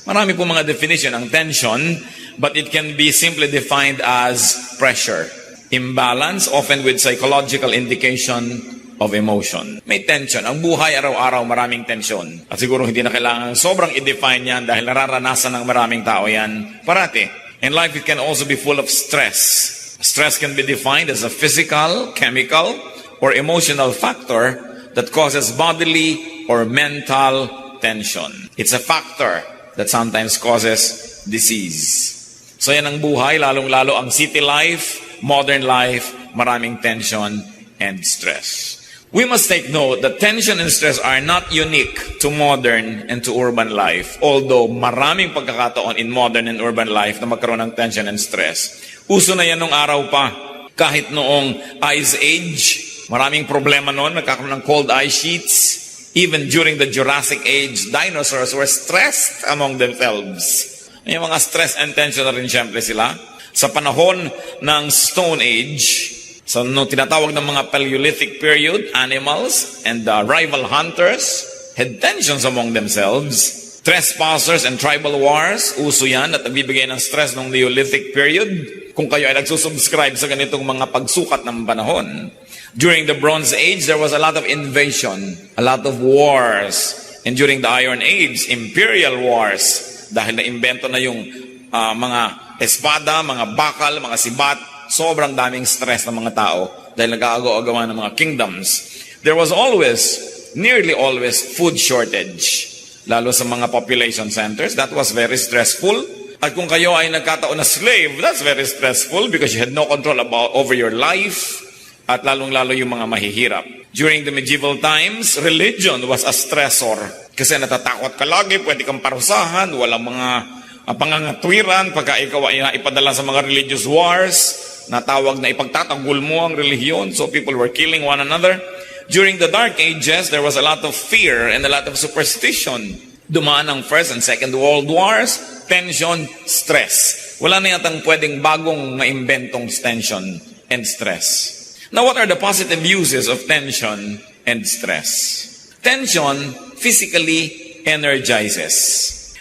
Marami po mga definition ang tension, but it can be simply defined as pressure. Imbalance, often with psychological indication of emotion. May tension. Ang buhay araw-araw maraming tension. At siguro hindi na kailangan sobrang i-define yan dahil nararanasan ng maraming tao yan parati. In life, it can also be full of stress. Stress can be defined as a physical, chemical, or emotional factor that causes bodily or mental tension. It's a factor that sometimes causes disease. So yan ang buhay, lalong-lalo ang city life, modern life, maraming tension and stress. We must take note that tension and stress are not unique to modern and to urban life. Although maraming pagkakataon in modern and urban life na magkaroon ng tension and stress. Uso na yan nung araw pa. Kahit noong Ice Age, maraming problema noon, nagkakaroon ng cold ice sheets. Even during the Jurassic Age, dinosaurs were stressed among themselves. May mga stress and tension na rin siyempre sila. Sa panahon ng Stone Age, so no, tinatawag ng mga Paleolithic period, animals and rival hunters had tensions among themselves. Trespassers and tribal wars, uso yan at nagbibigay ng stress ng Neolithic period. Kung kayo ay nagsusubscribe sa ganitong mga pagsukat ng panahon. During the Bronze Age, there was a lot of invasion, a lot of wars. And during the Iron Age, imperial wars. Dahil na-imbento na yung mga espada, mga bakal, mga sibat, sobrang daming stress ng mga tao dahil nag-aagaw-agawan ng mga kingdoms. There was always, nearly always, food shortage. Lalo sa mga population centers, that was very stressful. At kung kayo ay nagkataon na slave, that's very stressful because you had no control over your life. At lalong-lalo yung mga mahihirap. During the medieval times, religion was a stressor. Kasi natatakot ka lagi, pwede kang parusahan, walang mga pangangatwiran pagka ikaw ay ipadala sa mga religious wars. Natawag na ipagtatanggol mo ang relihiyon, so people were killing one another. During the Dark Ages, there was a lot of fear and a lot of superstition. Dumaan ang First and Second World Wars, tension, stress. Wala na yatang pwedeng bagong maimbentong tension and stress. Now, what are the positive uses of tension and stress? Tension physically energizes.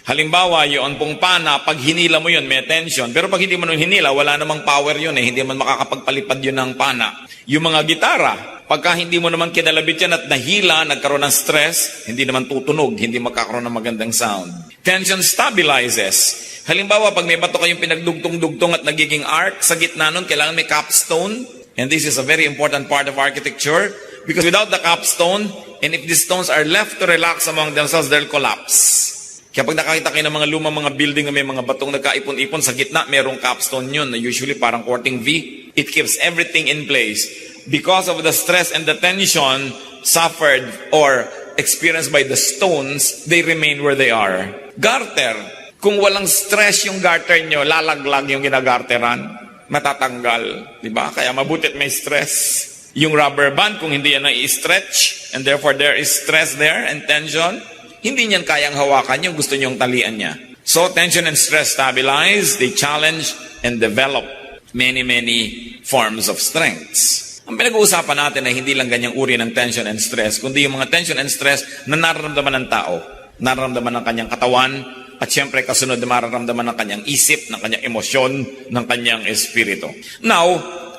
Halimbawa, yun pong pana, pag hinila mo yun, may tension. Pero pag hindi mo nun hinila, wala namang power yun eh. Hindi man makakapagpalipad yun ng pana. Yung mga gitara, pagka hindi mo naman kinalabit yan at nahila, nagkaroon ng stress, hindi naman tutunog, hindi magkakaroon ng magandang sound. Tension stabilizes. Halimbawa, pag may bato kayong pinagdugtong-dugtong at nagiging arc, sa gitna nun, kailangan may capstone. And this is a very important part of architecture. Because without the capstone, and if these stones are left to relax among themselves, they'll collapse. Kaya pag nakakita kayo ng mga lumang mga building na may mga batong nagkaipon-ipon, sa gitna merong capstone yun na usually parang quarting V. It keeps everything in place. Because of the stress and the tension suffered or experienced by the stones, they remain where they are. Garter. Kung walang stress yung garter nyo, lalaglag yung ginagarteran, matatanggal. Diba? Kaya mabutit may stress. Yung rubber band, kung hindi yan na-i-stretch, and therefore there is stress there and tension, hindi niyan kayang hawakan yung gusto niyong talian niya. So, tension and stress stabilize, they challenge and develop many forms of strengths. Ang pinag-uusapan natin ay hindi lang ganyang uri ng tension and stress, kundi yung mga tension and stress na nararamdaman ng tao, nararamdaman ng kanyang katawan, at siyempre kasunod na mararamdaman ng kanyang isip, ng kanyang emosyon, ng kanyang espiritu. Now,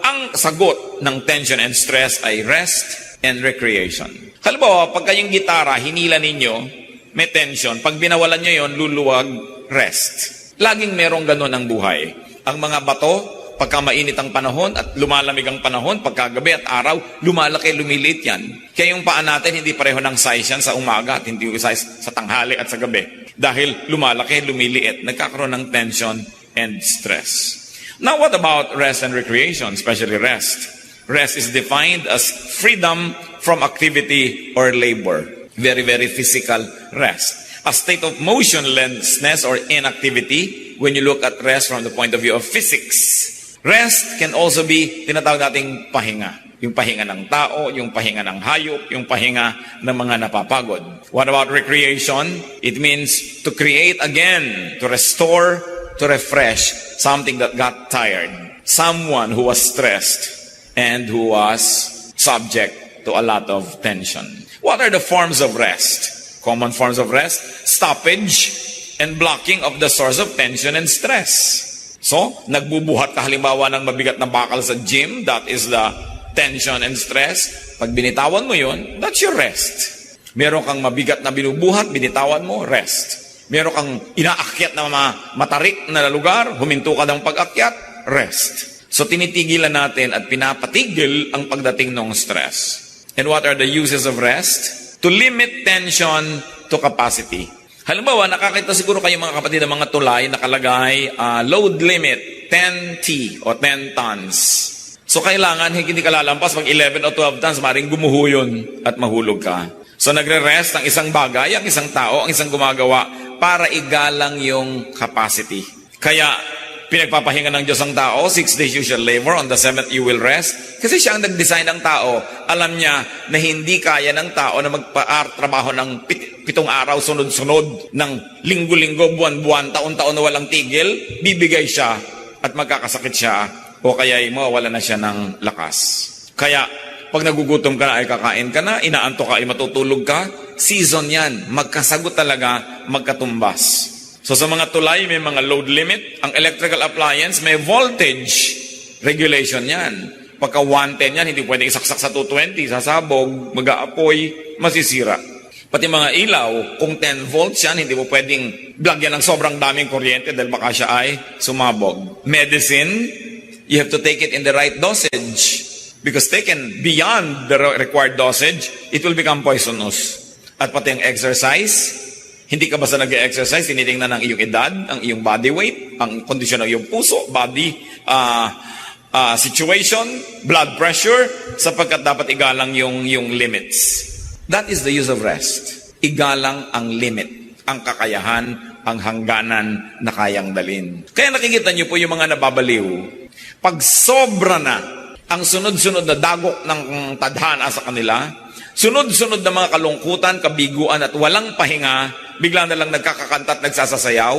ang sagot ng tension and stress ay rest and recreation. Halimbawa, pag kayong gitara, hinila ninyo, may tension. Pag binawalan nyo yon, luluwag, rest. Laging merong ganun ang buhay. Ang mga bato, pagka mainit ang panahon at lumalamig ang panahon, pagka gabi at araw, lumalaki, lumiliit yan. Kaya yung paa natin, hindi pareho ng size yan sa umaga at hindi size sa tanghali at sa gabi. Dahil lumalaki, lumiliit, nagkakaroon ng tension and stress. Now, what about rest and recreation, especially rest? Rest is defined as freedom from activity or labor. Very physical rest. A state of motionlessness or inactivity when you look at rest from the point of view of physics. Rest can also be tinatawag nating pahinga. Yung pahinga ng tao, yung pahinga ng hayop, yung pahinga ng mga napapagod. What about recreation? It means to create again, to restore, to refresh something that got tired. Someone who was stressed and who was subject to a lot of tension. What are the forms of rest? Common forms of rest: stoppage, and blocking of the source of tension and stress. So, nagbubuhat ka halimbawa ng mabigat na bakal sa gym, that is the tension and stress. Pag binitawan mo yun, that's your rest. Meron kang mabigat na binubuhat, binitawan mo, rest. Meron kang inaakyat na matarik na lugar, huminto ka ng pag-akyat, rest. So tinitigilan natin at pinapatigil ang pagdating ng stress. And what are the uses of rest? To limit tension to capacity. Halimbawa, nakakita siguro kayo mga kapatid ng mga tulay nakalagay load limit 10T o 10 tons. So kailangan hindi ka lalampas pag 11 o 12 tons, maring gumuho yun at mahulog ka. So nagre-rest ang isang bagay, ang isang tao, ang isang gumagawa para igalang yung capacity. Kaya pinagpapahinga ng Diyos ang tao, 6 days you shall labor, on the 7th you will rest. Kasi siya ang nag-design ng tao. Alam niya na hindi kaya ng tao na magpa-trabaho ng 7 araw sunod-sunod, ng linggo-linggo, buwan-buwan, taon-taon na walang tigil. Bibigay siya at magkakasakit siya o kaya mawawala na siya ng lakas. Kaya pag nagugutom ka na ay kakain ka na, inaanto ka ay matutulog ka, season yan. Magkasagot talaga, magkatumbas. So sa mga tulay, may mga load limit. Ang electrical appliance, may voltage regulation yan. Pagka 110 yan, hindi pwede isaksak sa 220, sasabog, mag-aapoy, masisira. Pati mga ilaw, kung 10 volts yan, hindi mo pwedeng lagyan ng sobrang daming kuryente dahil baka siya ay sumabog. Medicine, you have to take it in the right dosage. Because taken beyond the required dosage, it will become poisonous. At pati ang exercise, hindi ka basta nag-exercise, tinitingnan ang iyong edad, ang iyong body weight, ang kondisyon ng iyong puso, body situation, blood pressure, sapagkat dapat igalang yung limits. That is the use of rest. Igalang ang limit, ang kakayahan, ang hangganan na kayang dalin. Kaya nakikita niyo po yung mga nababaliw. Pag sobra na ang sunod-sunod na dagok ng tadhana sa kanila, sunod-sunod na mga kalungkutan, kabiguan at walang pahinga, bigla na lang nagkakakanta at nagsasasayaw,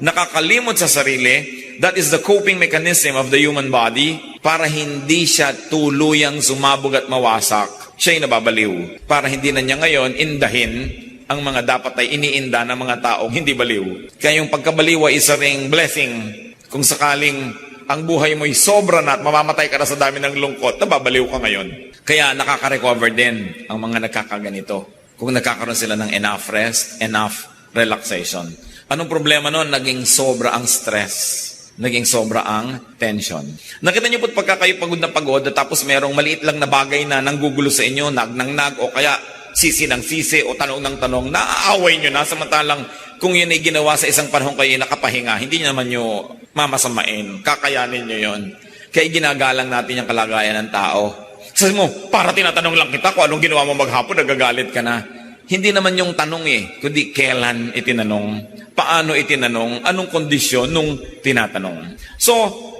nakakalimot sa sarili. That is the coping mechanism of the human body para hindi siya tuluyang sumabog at mawasak. Siya'y nababaliw. Para hindi na niya ngayon indahin ang mga dapat ay iniinda ng mga taong hindi baliw. Kaya yung pagkabaliw ay isa ring blessing. Kung sakaling ang buhay mo'y sobra na at mamamatay ka na sa dami ng lungkot, nababaliw ka ngayon. Kaya nakaka-recover din ang mga nagkakaganito. Kung nagkakaroon sila ng enough rest, enough relaxation. Anong problema nun? Naging sobra ang stress. Naging sobra ang tension. Nakita niyo po't pagka kayo pagod na pagod at tapos merong maliit lang na bagay na nanggugulo sa inyo, nag o kaya sisi ng sisi o tanong ng tanong, naaaway nyo na samantalang kung yun ay ginawa sa isang panahon kayo nakapahinga, hindi naman nyo mamasamain, kakayanin nyo yun. Kaya ginagalang natin yung kalagayan ng tao. Sabi mo, para tinatanong lang kita kung anong ginawa mo maghapon, nagagalit ka na. Hindi naman yung tanong kundi kailan itinanong, paano itinanong, anong kondisyon nung tinatanong. So,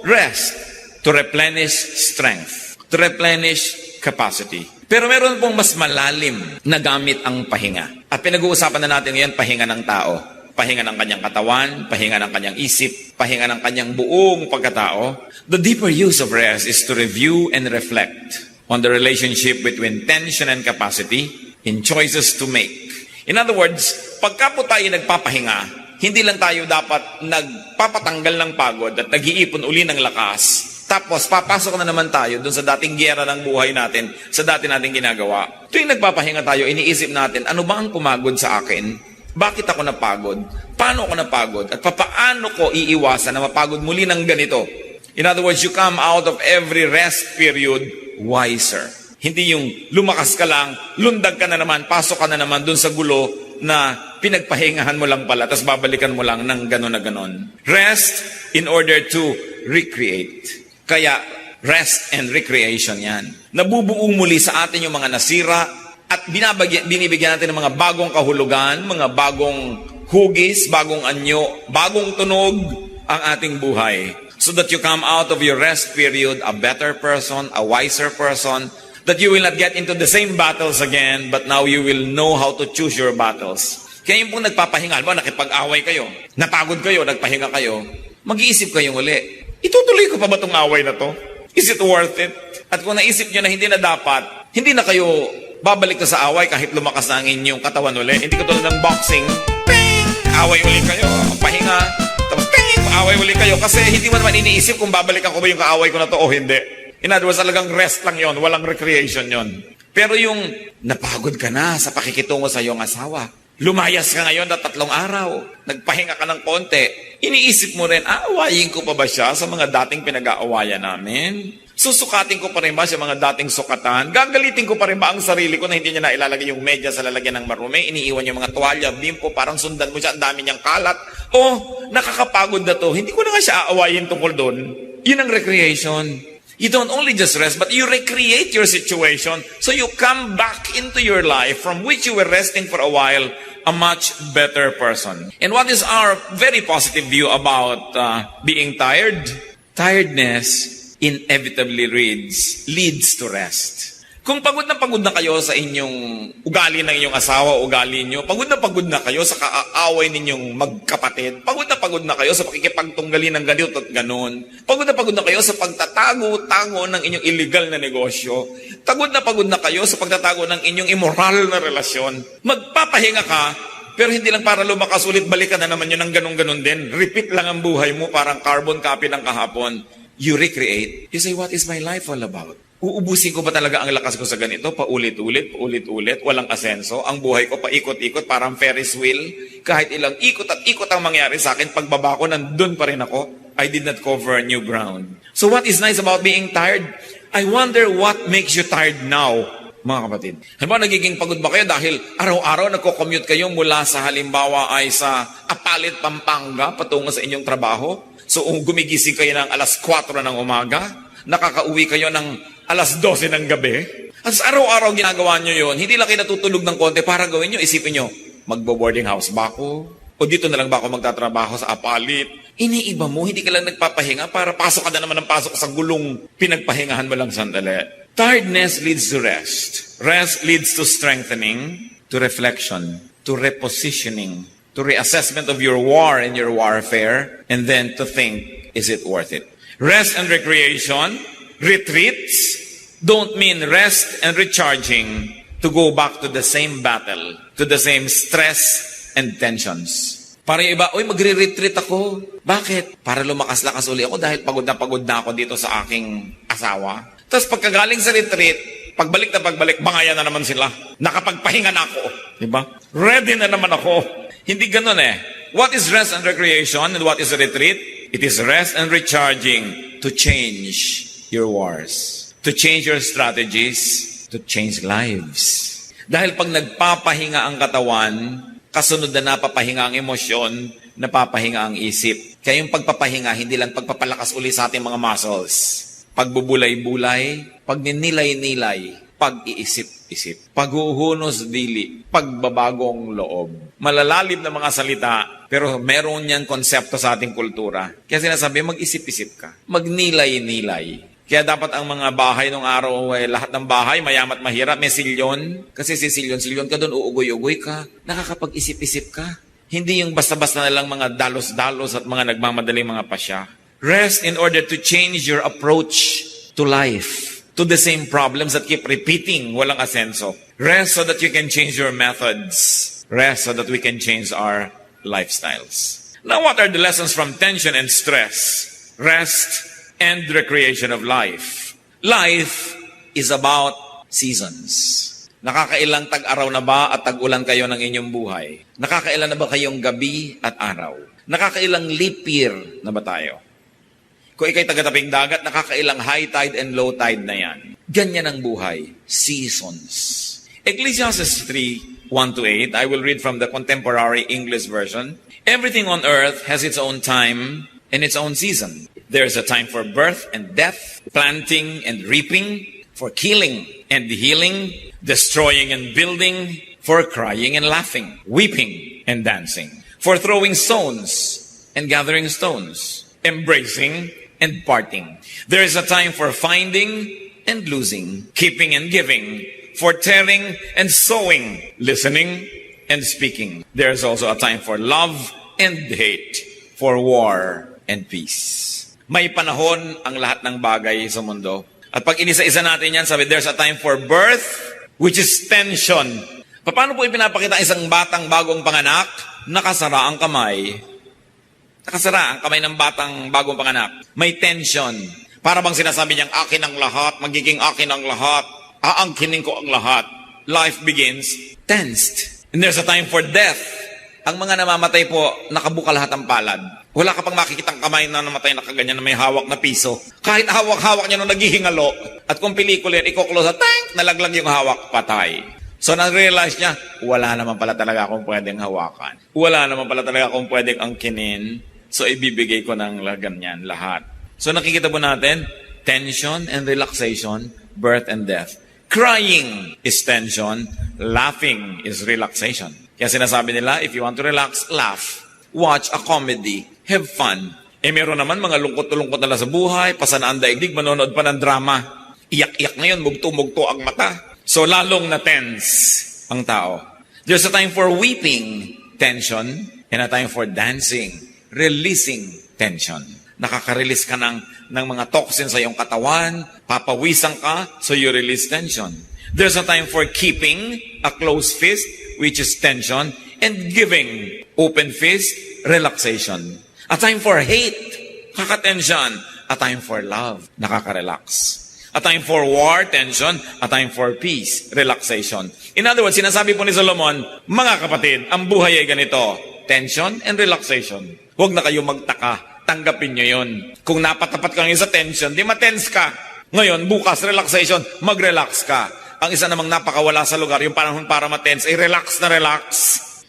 rest to replenish strength, to replenish capacity. Pero meron pong mas malalim na gamit ang pahinga. At pinag-uusapan na natin ngayon, pahinga ng tao. Pahinga ng kanyang katawan, pahinga ng kanyang isip, pahinga ng kanyang buong pagkatao. The deeper use of rest is to review and reflect on the relationship between tension and capacity in choices to make. In other words, pagka po tayo nagpapahinga, hindi lang tayo dapat nagpapatanggal ng pagod at nag-iipon uli ng lakas. Tapos, papasok na naman tayo dun sa dating giyera ng buhay natin, sa dati nating ginagawa. Tuwing nagpapahinga tayo, iniisip natin, ano ba ang pumagod sa akin? Bakit ako napagod? Paano ako napagod? At paano ko iiwasan na mapagod muli ng ganito? In other words, you come out of every rest period wiser. Hindi yung lumakas ka lang, lundag ka na naman, pasok ka na naman dun sa gulo na pinagpahingahan mo lang pala, tapos babalikan mo lang ng gano'n na gano'n. Rest in order to recreate. Kaya, rest and recreation yan. Nabubuo muli sa atin yung mga nasira at binibigyan natin ng mga bagong kahulugan, mga bagong hugis, bagong anyo, bagong tunog ang ating buhay. So that you come out of your rest period a better person, a wiser person, that you will not get into the same battles again, but now you will know how to choose your battles. Kaya yung pong nagpapahinga, nakipag-away kayo, napagod kayo, nagpahinga kayo, mag-iisip kayo uli. Itutuloy ko pa ba itong away na to? Is it worth it? At kung naisip nyo na hindi na dapat, hindi na kayo babalik na sa away kahit lumakas na ang inyong katawan uli. Hindi ko tulad ng boxing, ping! away uli kayo, pahinga, tapos ting, away uli kayo kasi hindi mo naman iniisip kung babalikan ko ba yung kaaway ko na to o hindi. In other words, talagang rest lang yon, walang recreation yon. Pero yung napagod ka na sa pakikitungo sa iyong asawa, lumayas ka ngayon na 3 araw, nagpahinga ka ng konti, iniisip mo rin, aawayin ko pa ba siya sa mga dating pinag-aawayan namin? Susukatin ko pa rin ba siya mga dating sukatan? Gagalitin ko pa rin ba ang sarili ko na hindi niya na ilalagay yung medyas sa lalagyan ng marumi? Iniiwan yung mga tuwalya, bimpo, parang sundan mo siya, ang dami niyang kalat. Nakakapagod na to. Hindi ko na nga siya aawayin tungkol doon. Yun ang recreation. You don't only just rest, but you recreate your situation. So you come back into your life from which you were resting for a while, a much better person. And what is our very positive view about being tired? Tiredness inevitably leads to rest. Kung pagod na kayo sa inyong ugali ng inyong asawa, ugali nyo, pagod na kayo sa kaaaway ninyong magkapatid, pagod na kayo sa pakikipagtunggali ng ganito at ganon, pagod na kayo sa pagtatago-tago ng inyong illegal na negosyo, pagod na kayo sa pagtatago ng inyong immoral na relasyon, magpapahinga ka, pero hindi lang para lumakas ulit, balikan na naman yun ng ganon-ganon din. Repeat lang ang buhay mo, parang carbon copy ng kahapon. You recreate. You say, what is my life all about? Uubusin ko ba talaga ang lakas ko sa ganito? Paulit-ulit, walang asenso. Ang buhay ko paikot-ikot, parang Ferris wheel. Kahit ilang ikot at ikot ang mangyari sa akin, pagbaba ko, nandun pa rin ako. I did not cover new ground. So what is nice about being tired? I wonder what makes you tired now, mga kapatid. Halimbawa, nagiging pagod ba kayo dahil araw-araw nagko-commute kayo mula sa halimbawa ay sa Apalit, Pampanga, patungo sa inyong trabaho? So gumigising kayo ng alas 4 ng umaga, nakakauwi kayo ng alas 12 ng gabi. At araw-araw ginagawa nyo yun, hindi lang kayo natutulog ng konti para gawin nyo, isipin nyo, magbo-boarding house ba ako? O dito na lang ba ako magtatrabaho sa Apalit? Iniiba mo, hindi ka lang nagpapahinga para pasok ka na naman ng pasok sa gulong pinagpahingahan mo lang sandali. Tiredness leads to rest. Rest leads to strengthening, to reflection, to repositioning, to reassessment of your war and your warfare, and then to think, is it worth it? Rest and recreation, retreats, don't mean rest and recharging to go back to the same battle, to the same stress and tensions. Para yung iba, magre-retreat ako. Bakit? Para lumakas-lakas uli ako dahil pagod na ako dito sa aking asawa. Tapos pagkagaling sa retreat, pagbalik, bangayan na naman sila. Nakapagpahinga na ako. Diba? Ready na naman ako. Hindi ganun eh. What is rest and recreation and what is a retreat? It is rest and recharging to change your wars, to change your strategies, to change lives. Dahil pag nagpapahinga ang katawan, kasunod na napapahinga ang emosyon, napapahinga ang isip. Kaya yung pagpapahinga, hindi lang pagpapalakas uli sa ating mga muscles. Pagbubulay-bulay, pagninilay-nilay, pag-iisip-isip, paghuhunos dili, pagbabagong loob. Malalalim na mga salita, pero meron niyang konsepto sa ating kultura. Kaya sinasabi, mag-isip-isip ka, magnilay-nilay. Kaya dapat ang mga bahay nung araw, lahat ng bahay, mayamat mahirap, may silyon. Kasi si silyon ka doon, uugoy-ugoy ka, nakakapag-isip-isip ka. Hindi yung basta-basta na lang mga dalos-dalos at mga nagmamadaling mga pasya. Rest in order to change your approach to life, to the same problems that keep repeating, walang asenso. Rest so that you can change your methods. Rest so that we can change our lifestyles. Now, what are the lessons from tension and stress? Rest and recreation of life. Life is about seasons. Nakakailang tag-araw na ba at tag-ulan kayo ng inyong buhay? Nakakailan na ba kayong gabi at araw? Nakakailang leap year na ba tayo? Kung ikay taga-taping dagat, nakakailang high tide and low tide na yan. Ganyan ang buhay. Seasons. Ecclesiastes 3, 1-8, I will read from the contemporary English version. Everything on earth has its own time and its own season. There is a time for birth and death, planting and reaping, for killing and healing, destroying and building, for crying and laughing, weeping and dancing, for throwing stones and gathering stones, embracing and parting. There is a time for finding and losing, keeping and giving, for tearing and sowing, listening and speaking. There is also a time for love and hate, for war and peace. May panahon ang lahat ng bagay sa mundo. At pag inisa-isa natin yan, sabi, there's a time for birth, which is tension. Paano po ipinapakita isang batang bagong panganak? nakasara ang kamay. Nakasara ang kamay ng batang bagong panganak. May tension. Para bang sinasabi niyang, akin ang lahat, magiging akin ang lahat, aangkinin ko ang lahat. Life begins tensed. And there's a time for death. Ang mga namamatay po, nakabuka lahat ang palad. Wala ka pang makikitang kamay na namatay na kaganyan na may hawak na piso. Kahit hawak-hawak niya nung naghihingalo. At kung pelikula yan, iko-close sa tank, nalaglag yung hawak, patay. So na-realize niya, wala naman pala talaga akong pwedeng hawakan. Wala naman pala talaga akong pwedeng angkinin. So ibibigay ko ng ganyan lahat. So nakikita po natin, tension and relaxation, birth and death. Crying is tension, laughing is relaxation. Kaya sinasabi nila, if you want to relax, laugh. Watch a comedy. Have fun. Meron naman mga lungkot-lungkot na lang sa buhay, pasanaan daigdig, manonood pa ng drama. Iyak-iyak na yun, mugto-mugto ang mata. So lalong na-tense ang tao. There's a time for weeping, tension, and a time for dancing, releasing tension. Nakaka-release ka ng mga toxins sa iyong katawan, papawisan ka, so you release tension. There's a time for keeping a closed fist, which is tension, and giving open fist, relaxation. A time for hate, kaka-tension. A time for love, nakaka-relax. A time for war, tension. A time for peace, relaxation. In other words, sinasabi po ni Solomon, mga kapatid, ang buhay ay ganito, tension and relaxation. Huwag na kayo magtaka, tanggapin nyo yun. Kung napatapat ka ngayon sa tension, di matense ka. Ngayon, bukas, relaxation, mag-relax ka. Ang isa namang napakawala sa lugar, yung panahon para matense, ay relax na relax.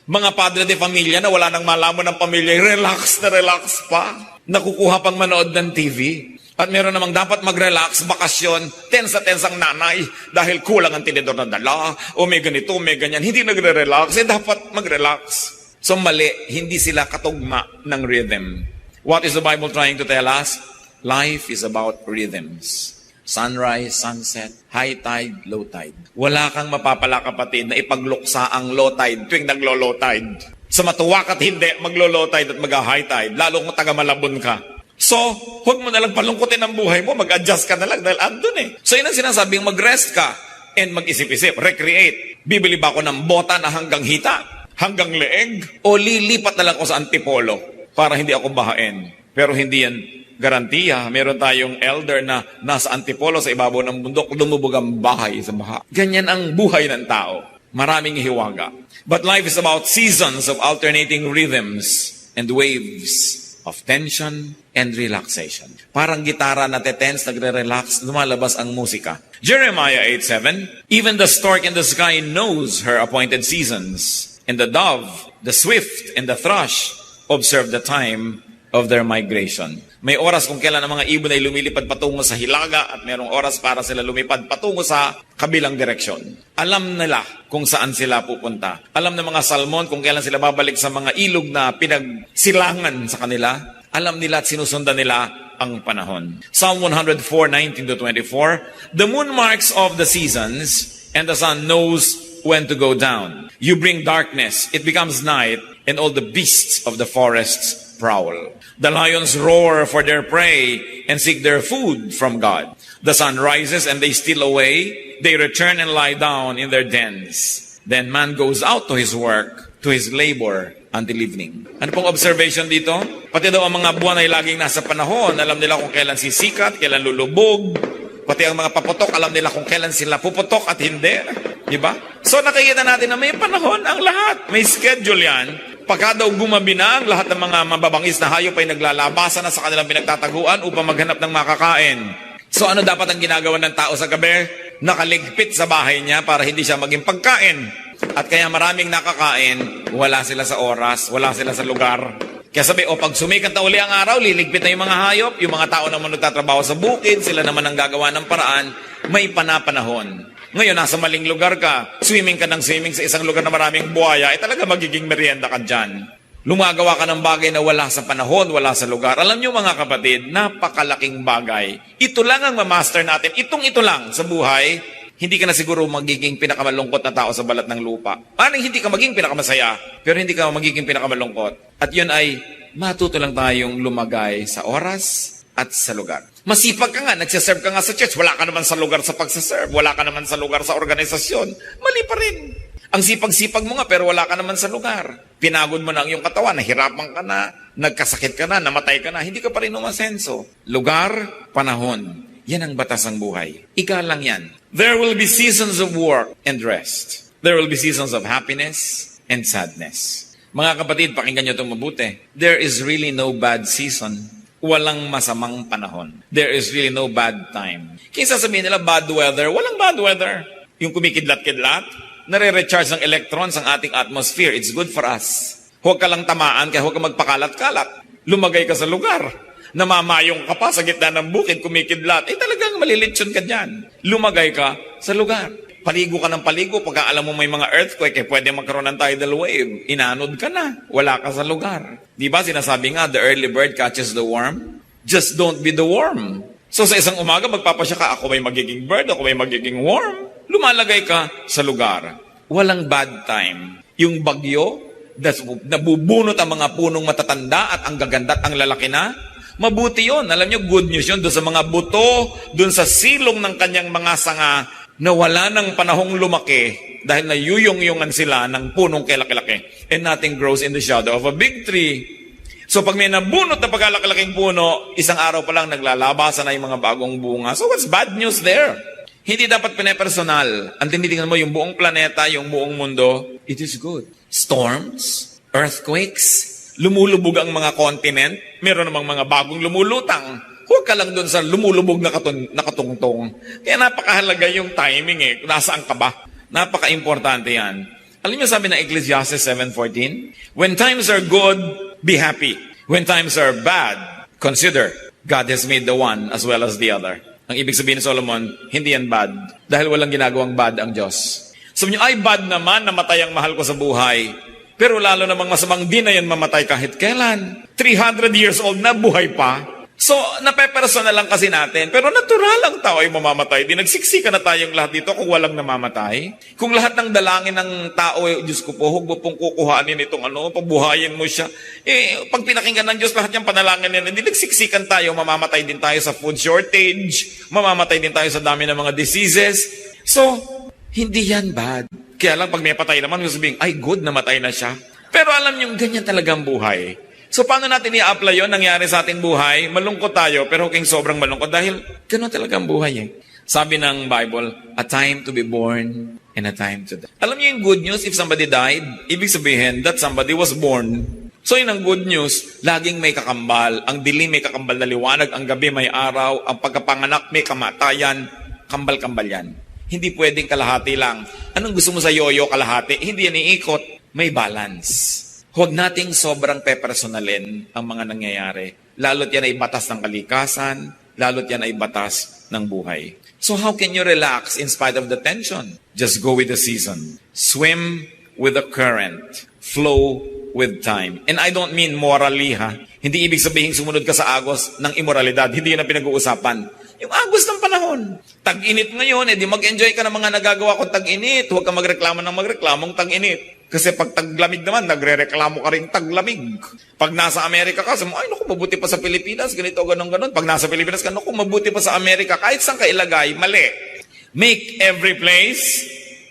Mga padre de familia na wala nang malaman ng pamilya, relax na relax pa. Nakukuha pang manood ng TV. At meron namang dapat mag-relax, bakasyon, tense na tense ang nanay dahil kulang ang tinidor na dala, o may ganito, may ganyan. Hindi nagre-relax, dapat mag-relax. So mali, hindi sila katugma ng rhythm. What is the Bible trying to tell us? Life is about rhythms. Sunrise, sunset, high tide, low tide. Wala kang mapapala kapatid na ipagluksa ang low tide tuwing naglo-low tide. Sa matuwak at hindi, maglo-low tide at mag-high tide, lalo kung taga-Malabon ka. So, huwag mo na lang palungkutin ang buhay mo, mag-adjust ka na lang dahil andun eh. So yun ang sinasabing mag-rest ka and mag-isip-isip, recreate. Bibili ba ako ng bota na hanggang hita, hanggang leeg, o lilipat na lang ako sa antipolo para hindi ako bahain? Pero hindi yan garantiya. Meron tayong elder na nasa antipolo sa ibabaw ng bundok, lumubog ang bahay sa baha. Ganyan ang buhay ng tao. Maraming hiwaga. But life is about seasons of alternating rhythms and waves of tension and relaxation. Parang gitara na tense, nagre-relax, lumalabas ang musika. Jeremiah 8:7, even the stork in the sky knows her appointed seasons, and the dove, the swift, and the thrush observe the time of their migration. May oras kung kailan ang mga ibon ay lumilipad patungo sa hilaga at merong oras para sila lumipad patungo sa kabilang direksyon. Alam nila kung saan sila pupunta. Alam ng mga salmon kung kailan sila babalik sa mga ilog na pinagsilangan sa kanila. Alam nila at sinusundan nila ang panahon. Psalm 104:19-24, the moon marks off the seasons and the sun knows when to go down. You bring darkness, it becomes night, and all the beasts of the forests prowl. The lions roar for their prey and seek their food from God. The sun rises and they steal away. They return and lie down in their dens. Then man goes out to his work, to his labor, until evening. Ano pong observation dito? Pati daw ang mga buwan ay laging nasa panahon. Alam nila kung kailan sisikat, kailan lulubog. Pati ang mga paputok, alam nila kung kailan sila puputok at hindi. Diba? So nakikita natin na may panahon ang lahat. May schedule yan. Pagka daw gumabi na, lahat ng mga mababangis na hayop ay naglalabasan na sa kanilang pinagtataguan upang maghanap ng makakain. So ano dapat ang ginagawa ng tao sa gabi? Nakaligpit sa bahay niya para hindi siya maging pagkain. At kaya maraming nakakain, wala sila sa oras, wala sila sa lugar. Kaya sabi, pag sumikat na uli ang araw, liligpit na yung mga hayop, yung mga tao naman nagtatrabaho sa bukid, sila naman ang gagawa ng paraan, may panapanahon. Ngayon, nasa maling lugar ka, swimming ka ng swimming sa isang lugar na maraming buhaya, talaga magiging merienda ka dyan. Lumagawa ka ng bagay na wala sa panahon, wala sa lugar. Alam nyo mga kapatid, napakalaking bagay. Ito lang ang mamaster natin. Ito lang sa buhay, hindi ka na siguro magiging pinakamalungkot na tao sa balat ng lupa. Parang hindi ka magiging pinakamasaya, pero hindi ka magiging pinakamalungkot. At yun ay, matuto lang tayong lumagay sa oras at sa lugar. Masipag ka nga, nagsiserve ka nga sa church, wala ka naman sa lugar sa pagsiserve, wala ka naman sa lugar sa organisasyon, mali pa rin. Ang sipag-sipag mo nga pero wala ka naman sa lugar. Pinagod mo na ang iyong katawan, nahirapan ka na, nagkasakit ka na, namatay ka na, hindi ka pa rin umasenso. Lugar, panahon. Yan ang batas ng buhay. Ika lang yan. There will be seasons of work and rest. There will be seasons of happiness and sadness. Mga kapatid, pakinggan nyo itong mabuti. There is really no bad season. Walang masamang panahon. There is really no bad time. Kaya sasabihin nila, bad weather. Walang bad weather. Yung kumikidlat-kidlat, nare-recharge ng electrons ang ating atmosphere. It's good for us. Huwag ka lang tamaan, kaya huwag ka magpakalat-kalat. Lumagay ka sa lugar. Namamayong ka pa sa gitna ng bukid, kumikidlat. Talagang malilitsyon ka dyan. Lumagay ka sa lugar. Paligo ka ng paligo. Pagka alam mo may mga earthquake, pwede magkaroon ng tidal wave. Inanod ka na. Wala ka sa lugar. Di ba sinasabi nga, the early bird catches the worm? Just don't be the worm. So sa isang umaga, magpapasya ka, ako may magiging bird, ako may magiging worm. Lumalagay ka sa lugar. Walang bad time. Yung bagyo, nabubunot ang mga punong matatanda at ang gaganda at ang lalaki na, mabuti yun. Alam nyo, good news yun. Doon sa mga buto, doon sa silong ng kanyang mga sanga, na wala ng panahong lumaki dahil nayuyong-yungan sila ng punong kilaki-laki. And nothing grows in the shadow of a big tree. So pag may nabunot na pagkalaki-laking puno, isang araw pa lang naglalabasan na yung mga bagong bunga. So what's bad news there? Hindi dapat pinepersonal. Ang tinitingnan mo, yung buong planeta, yung buong mundo, it is good. Storms, earthquakes, lumulubog ang mga kontinent, meron namang mga bagong lumulutang. Huwag ka lang doon sa lumulubog na katungtong. Kaya napakahalaga yung timing Nasaan ka ba? Napaka-importante yan. Alam niyo sabi ng Ecclesiastes 7:14? When times are good, be happy. When times are bad, consider God has made the one as well as the other. Ang ibig sabihin ni Solomon, hindi yan bad. Dahil walang ginagawang bad ang Diyos. Sabi niyo, ay bad naman, namatay ang mahal ko sa buhay. Pero lalo namang masamang di na yan mamatay kahit kailan. 300 years old na, buhay pa. So, napepersonal lang kasi natin. Pero natural ang tao ay mamamatay. Di nagsiksika na tayong lahat dito kung walang namamatay. Kung lahat ng dalangin ng tao, Diyos ko po, huwag mo pong kukuhanin itong pabuhayin mo siya. Pag pinakinggan ng Diyos, lahat yung panalangin nila, hindi nagsiksikan tayo, mamamatay din tayo sa food shortage, mamamatay din tayo sa dami ng mga diseases. So, hindi yan bad. Kaya lang, pag may patay naman, sabihin, ay good, namatay na siya. Pero alam niyo, ganyan talagang buhay. So, paano natin i-apply yun? Nangyari sa ating buhay, malungkot tayo, pero huwag sobrang malungkot dahil gano'n talagang buhay Sabi ng Bible, a time to be born and a time to die. Alam niyo yung good news, if somebody died, ibig sabihin that somebody was born. So, yun ang good news, laging may kakambal. Ang dilim may kakambal na liwanag, ang gabi may araw, ang pagkapanganak may kamatayan, kambal-kambal yan. Hindi pwedeng kalahati lang. Anong gusto mo sa yoyo kalahati? Hindi yan iikot. May balance. Huwag nating sobrang pepersonalin ang mga nangyayari. Lalo't yan ay batas ng kalikasan, lalo't yan ay batas ng buhay. So how can you relax in spite of the tension? Just go with the season. Swim with the current. Flow with time. And I don't mean morally, Hindi ibig sabihin sumunod ka sa agos ng immoralidad. Hindi yun ang pinag-uusapan. Yung agos ng panahon. Tag-init ngayon, di mag-enjoy ka ng mga nagagawa kung tag-init. Huwag ka magreklamo ng magreklamong tag-init. Kasi pag taglamig naman, nagre-reklamo ka rin taglamig. Pag nasa Amerika ka, sabi mo, ay naku, mabuti pa sa Pilipinas, ganito, ganon. Pag nasa Pilipinas ka, naku, mabuti pa sa Amerika. Kahit saan ka ilagay, mali. Make every place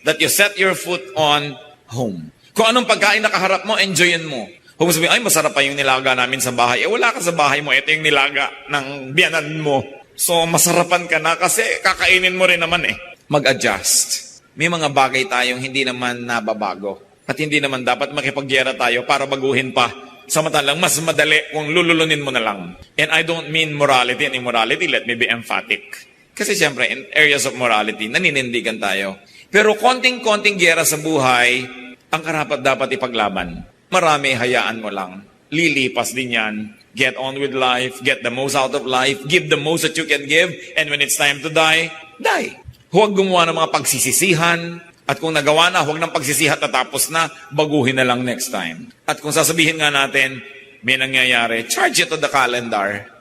that you set your foot on home. Kung anong pagkain nakaharap mo, enjoyin mo. Huwag mo sabihin, ay masarap pa yung nilaga namin sa bahay. Wala ka sa bahay mo, ito yung nilaga ng biyanan mo. So, masarapan ka na kasi kakainin mo rin naman Mag-adjust. May mga bagay tayong hindi naman nababago. At hindi naman dapat makipagyera tayo para baguhin pa. Samantalang mas madali kung lululunin mo na lang. And I don't mean morality and immorality. Let me be emphatic. Kasi siyempre, in areas of morality, naninindigan tayo. Pero konting-konting gyera sa buhay, ang karapat dapat ipaglaban. Marami, hayaan mo lang. Lilipas din yan. Get on with life. Get the most out of life. Give the most that you can give. And when it's time to die, die. Huwag gumawa ng mga pagsisisihan. At kung nagawa na, huwag nang pagsisihat na tapos na, baguhin na lang next time. At kung sasabihin nga natin, may nangyayari, charge it to the calendar.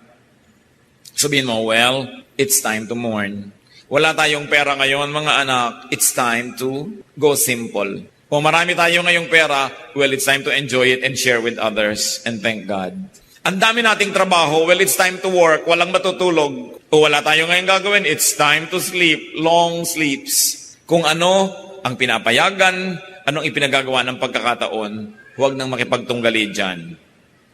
Sabihin mo, well, it's time to mourn. Wala tayong pera ngayon, mga anak, it's time to go simple. Kung marami tayo ngayong pera, well, it's time to enjoy it and share with others and thank God. Ang dami nating trabaho, well, it's time to work, walang matutulog. O wala tayo ngayong gagawin, it's time to sleep, long sleeps. Kung ano ang pinapayagan, Anong ipinagagawa ng pagkakataon, huwag nang makipagtunggali dyan.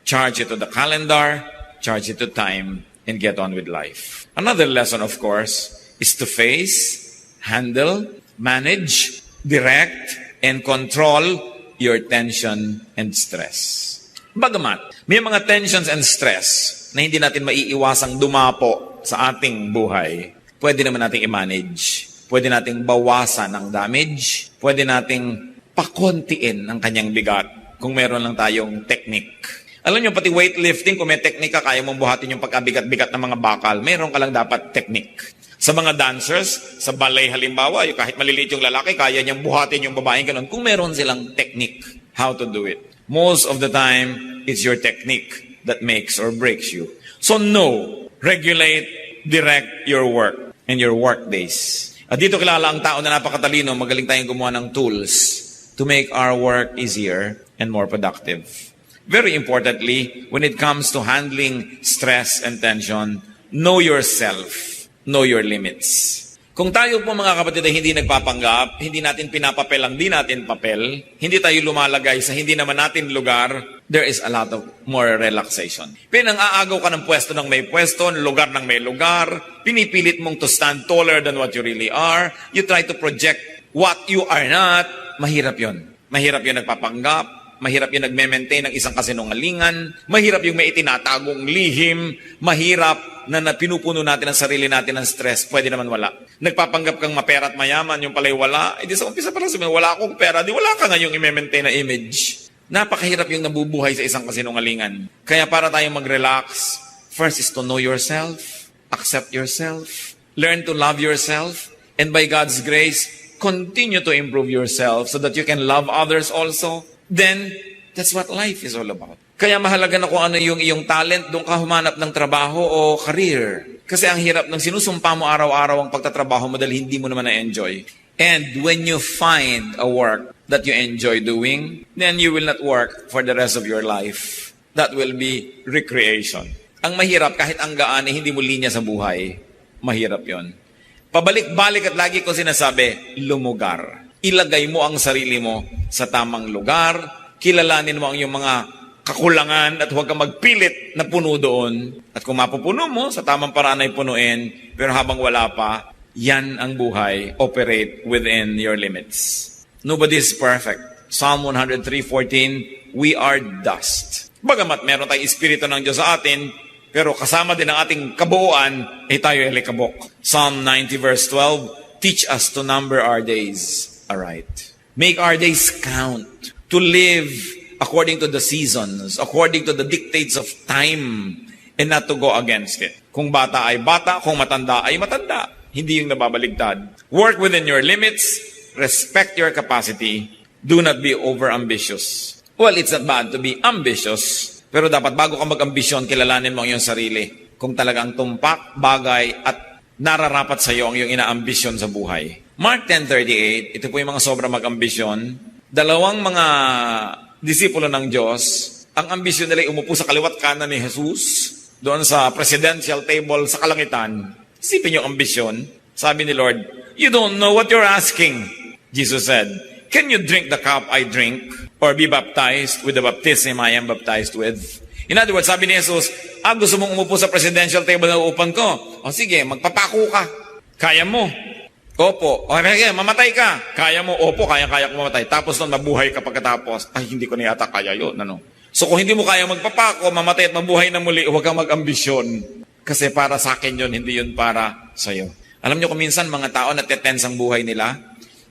Charge it to the calendar, charge it to time, and get on with life. Another lesson, of course, is to face, handle, manage, direct, and control your tension and stress. Bagamat, may mga tensions and stress na hindi natin maiiwasang dumapo sa ating buhay, pwede naman nating i-manage. Pwede nating bawasan ang damage. Pwede nating pakontiin ang kanyang bigat kung meron lang tayong technique. Alam nyo, pati weightlifting, kung may technique ka, kaya mong buhatin yung pagkabigat-bigat ng mga bakal, meron ka lang dapat technique. Sa mga dancers, sa ballet halimbawa, yung kahit maliliit yung lalaki, kaya niyang buhatin yung babaeng ganun. Kung meron silang technique, how to do it. Most of the time, it's your technique that makes or breaks you. So know, regulate, direct your work and your work days. At dito kilala ang tao na napakatalino, magaling tayong gumawa ng tools to make our work easier and more productive. Very importantly, when it comes to handling stress and tension, know yourself, know your limits. Kung tayo po mga kapatid ay hindi nagpapanggap, hindi natin pinapapel ang di natin papel, hindi tayo lumalagay sa hindi naman natin lugar, there is a lot of more relaxation. Pinang-aagaw ka ng pwesto ng may pwesto, lugar ng may lugar, pinipilit mong to stand taller than what you really are, you try to project what you are not, mahirap yon. Mahirap yung nagpapanggap, mahirap yung nagme-maintain ng isang kasinungalingan, mahirap yung may itinatagong lihim, mahirap na pinupuno natin ang sarili natin ng stress, pwede naman wala. Nagpapanggap kang mapera at mayaman, yung pala'y wala, di sa umpisa pa lang sabihin, wala akong pera, di wala ka nga yung i-maintain na image. Napakahirap yung nabubuhay sa isang kasinungalingan. Kaya para tayong mag-relax, first is to know yourself, accept yourself, learn to love yourself, and by God's grace, continue to improve yourself so that you can love others also. Then, that's what life is all about. Kaya mahalaga na kung ano yung iyong talent, doon ka humanap ng trabaho o career. Kasi ang hirap ng sinusumpa mo araw-araw ang pagtatrabaho mo dahil hindi mo naman na-enjoy. And when you find a work that you enjoy doing, then you will not work for the rest of your life. That will be recreation. Ang mahirap, kahit ang gaan, hindi mo linya sa buhay. Mahirap yon. Pabalik-balik at lagi ko sinasabi, lumugar. Ilagay mo ang sarili mo sa tamang lugar, kilalanin mo ang iyong mga kakulangan at huwag kang magpilit na puno doon. At kung mapupuno mo, sa tamang paraan ay punuin, pero habang wala pa, yan ang buhay, operate within your limits. Nobody is perfect. Psalm 103:14, we are dust. Bagamat meron tayong espiritu ng Diyos sa atin, pero kasama din ang ating kabuuan, ay tayo ay likabok. Psalm 90:12, teach us to number our days aright. Make our days count. To live according to the seasons, according to the dictates of time, and not to go against it. Kung bata ay bata, kung matanda ay matanda. Hindi yung nababaligtad. Work within your limits, respect your capacity, do not be over-ambitious. Well, it's not bad to be ambitious, pero dapat bago ka mag-ambisyon, kilalanin mo ang iyong sarili. Kung talagang tumpak, bagay, at nararapat sa iyo ang iyong inaambisyon sa buhay. Mark 10:38, ito po yung mga sobra mag-ambisyon. Dalawang mga disipulo ng Diyos, ang ambisyon nila ay umupo sa kaliwat kanan ni Jesus, doon sa presidential table sa kalangitan. Isipin yung ambisyon. Sabi ni Lord, you don't know what you're asking. Jesus said, can you drink the cup I drink, or be baptized with the baptism I am baptized with? In other words, sabi ni Jesus, gusto mong umupo sa presidential table na uupan ko? O sige, magpapako ka. Kaya mo. Opo. O sige, mamatay ka. Kaya mo. Opo, kaya-kaya ko mamatay. Tapos nun, mabuhay ka pagkatapos. Ay, hindi ko na yata kaya yun. Ano? So kung hindi mo kaya magpapako, mamatay at mabuhay na muli, huwag kang mag-ambisyon. Kasi para sa akin yun, hindi yun para sa'yo. Alam nyo kung minsan mga tao natetense ang buhay nila,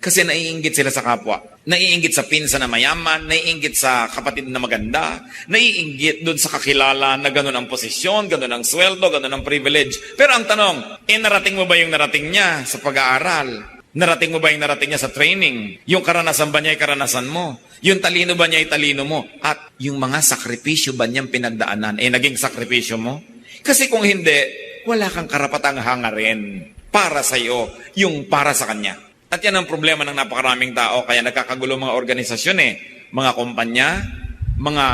kasi naiinggit sila sa kapwa. Naiinggit sa pinsa na mayaman, naiinggit sa kapatid na maganda, naiinggit doon sa kakilala na gano'n ang posisyon, gano'n ang sweldo, gano'n ang privilege. Pero ang tanong, narating mo ba yung narating niya sa pag-aaral? Narating mo ba yung narating niya sa training? Yung karanasan ba niya ay karanasan mo? Yung talino ba niya ay talino mo? At yung mga sakripisyo ba niyang pinagdaanan, naging sakripisyo mo? Kasi kung hindi, wala kang karapatang hangarin para sa iyo, yung para sa kanya. At yan ang problema ng napakaraming tao, kaya nagkakagulo mga organisasyon mga kumpanya, mga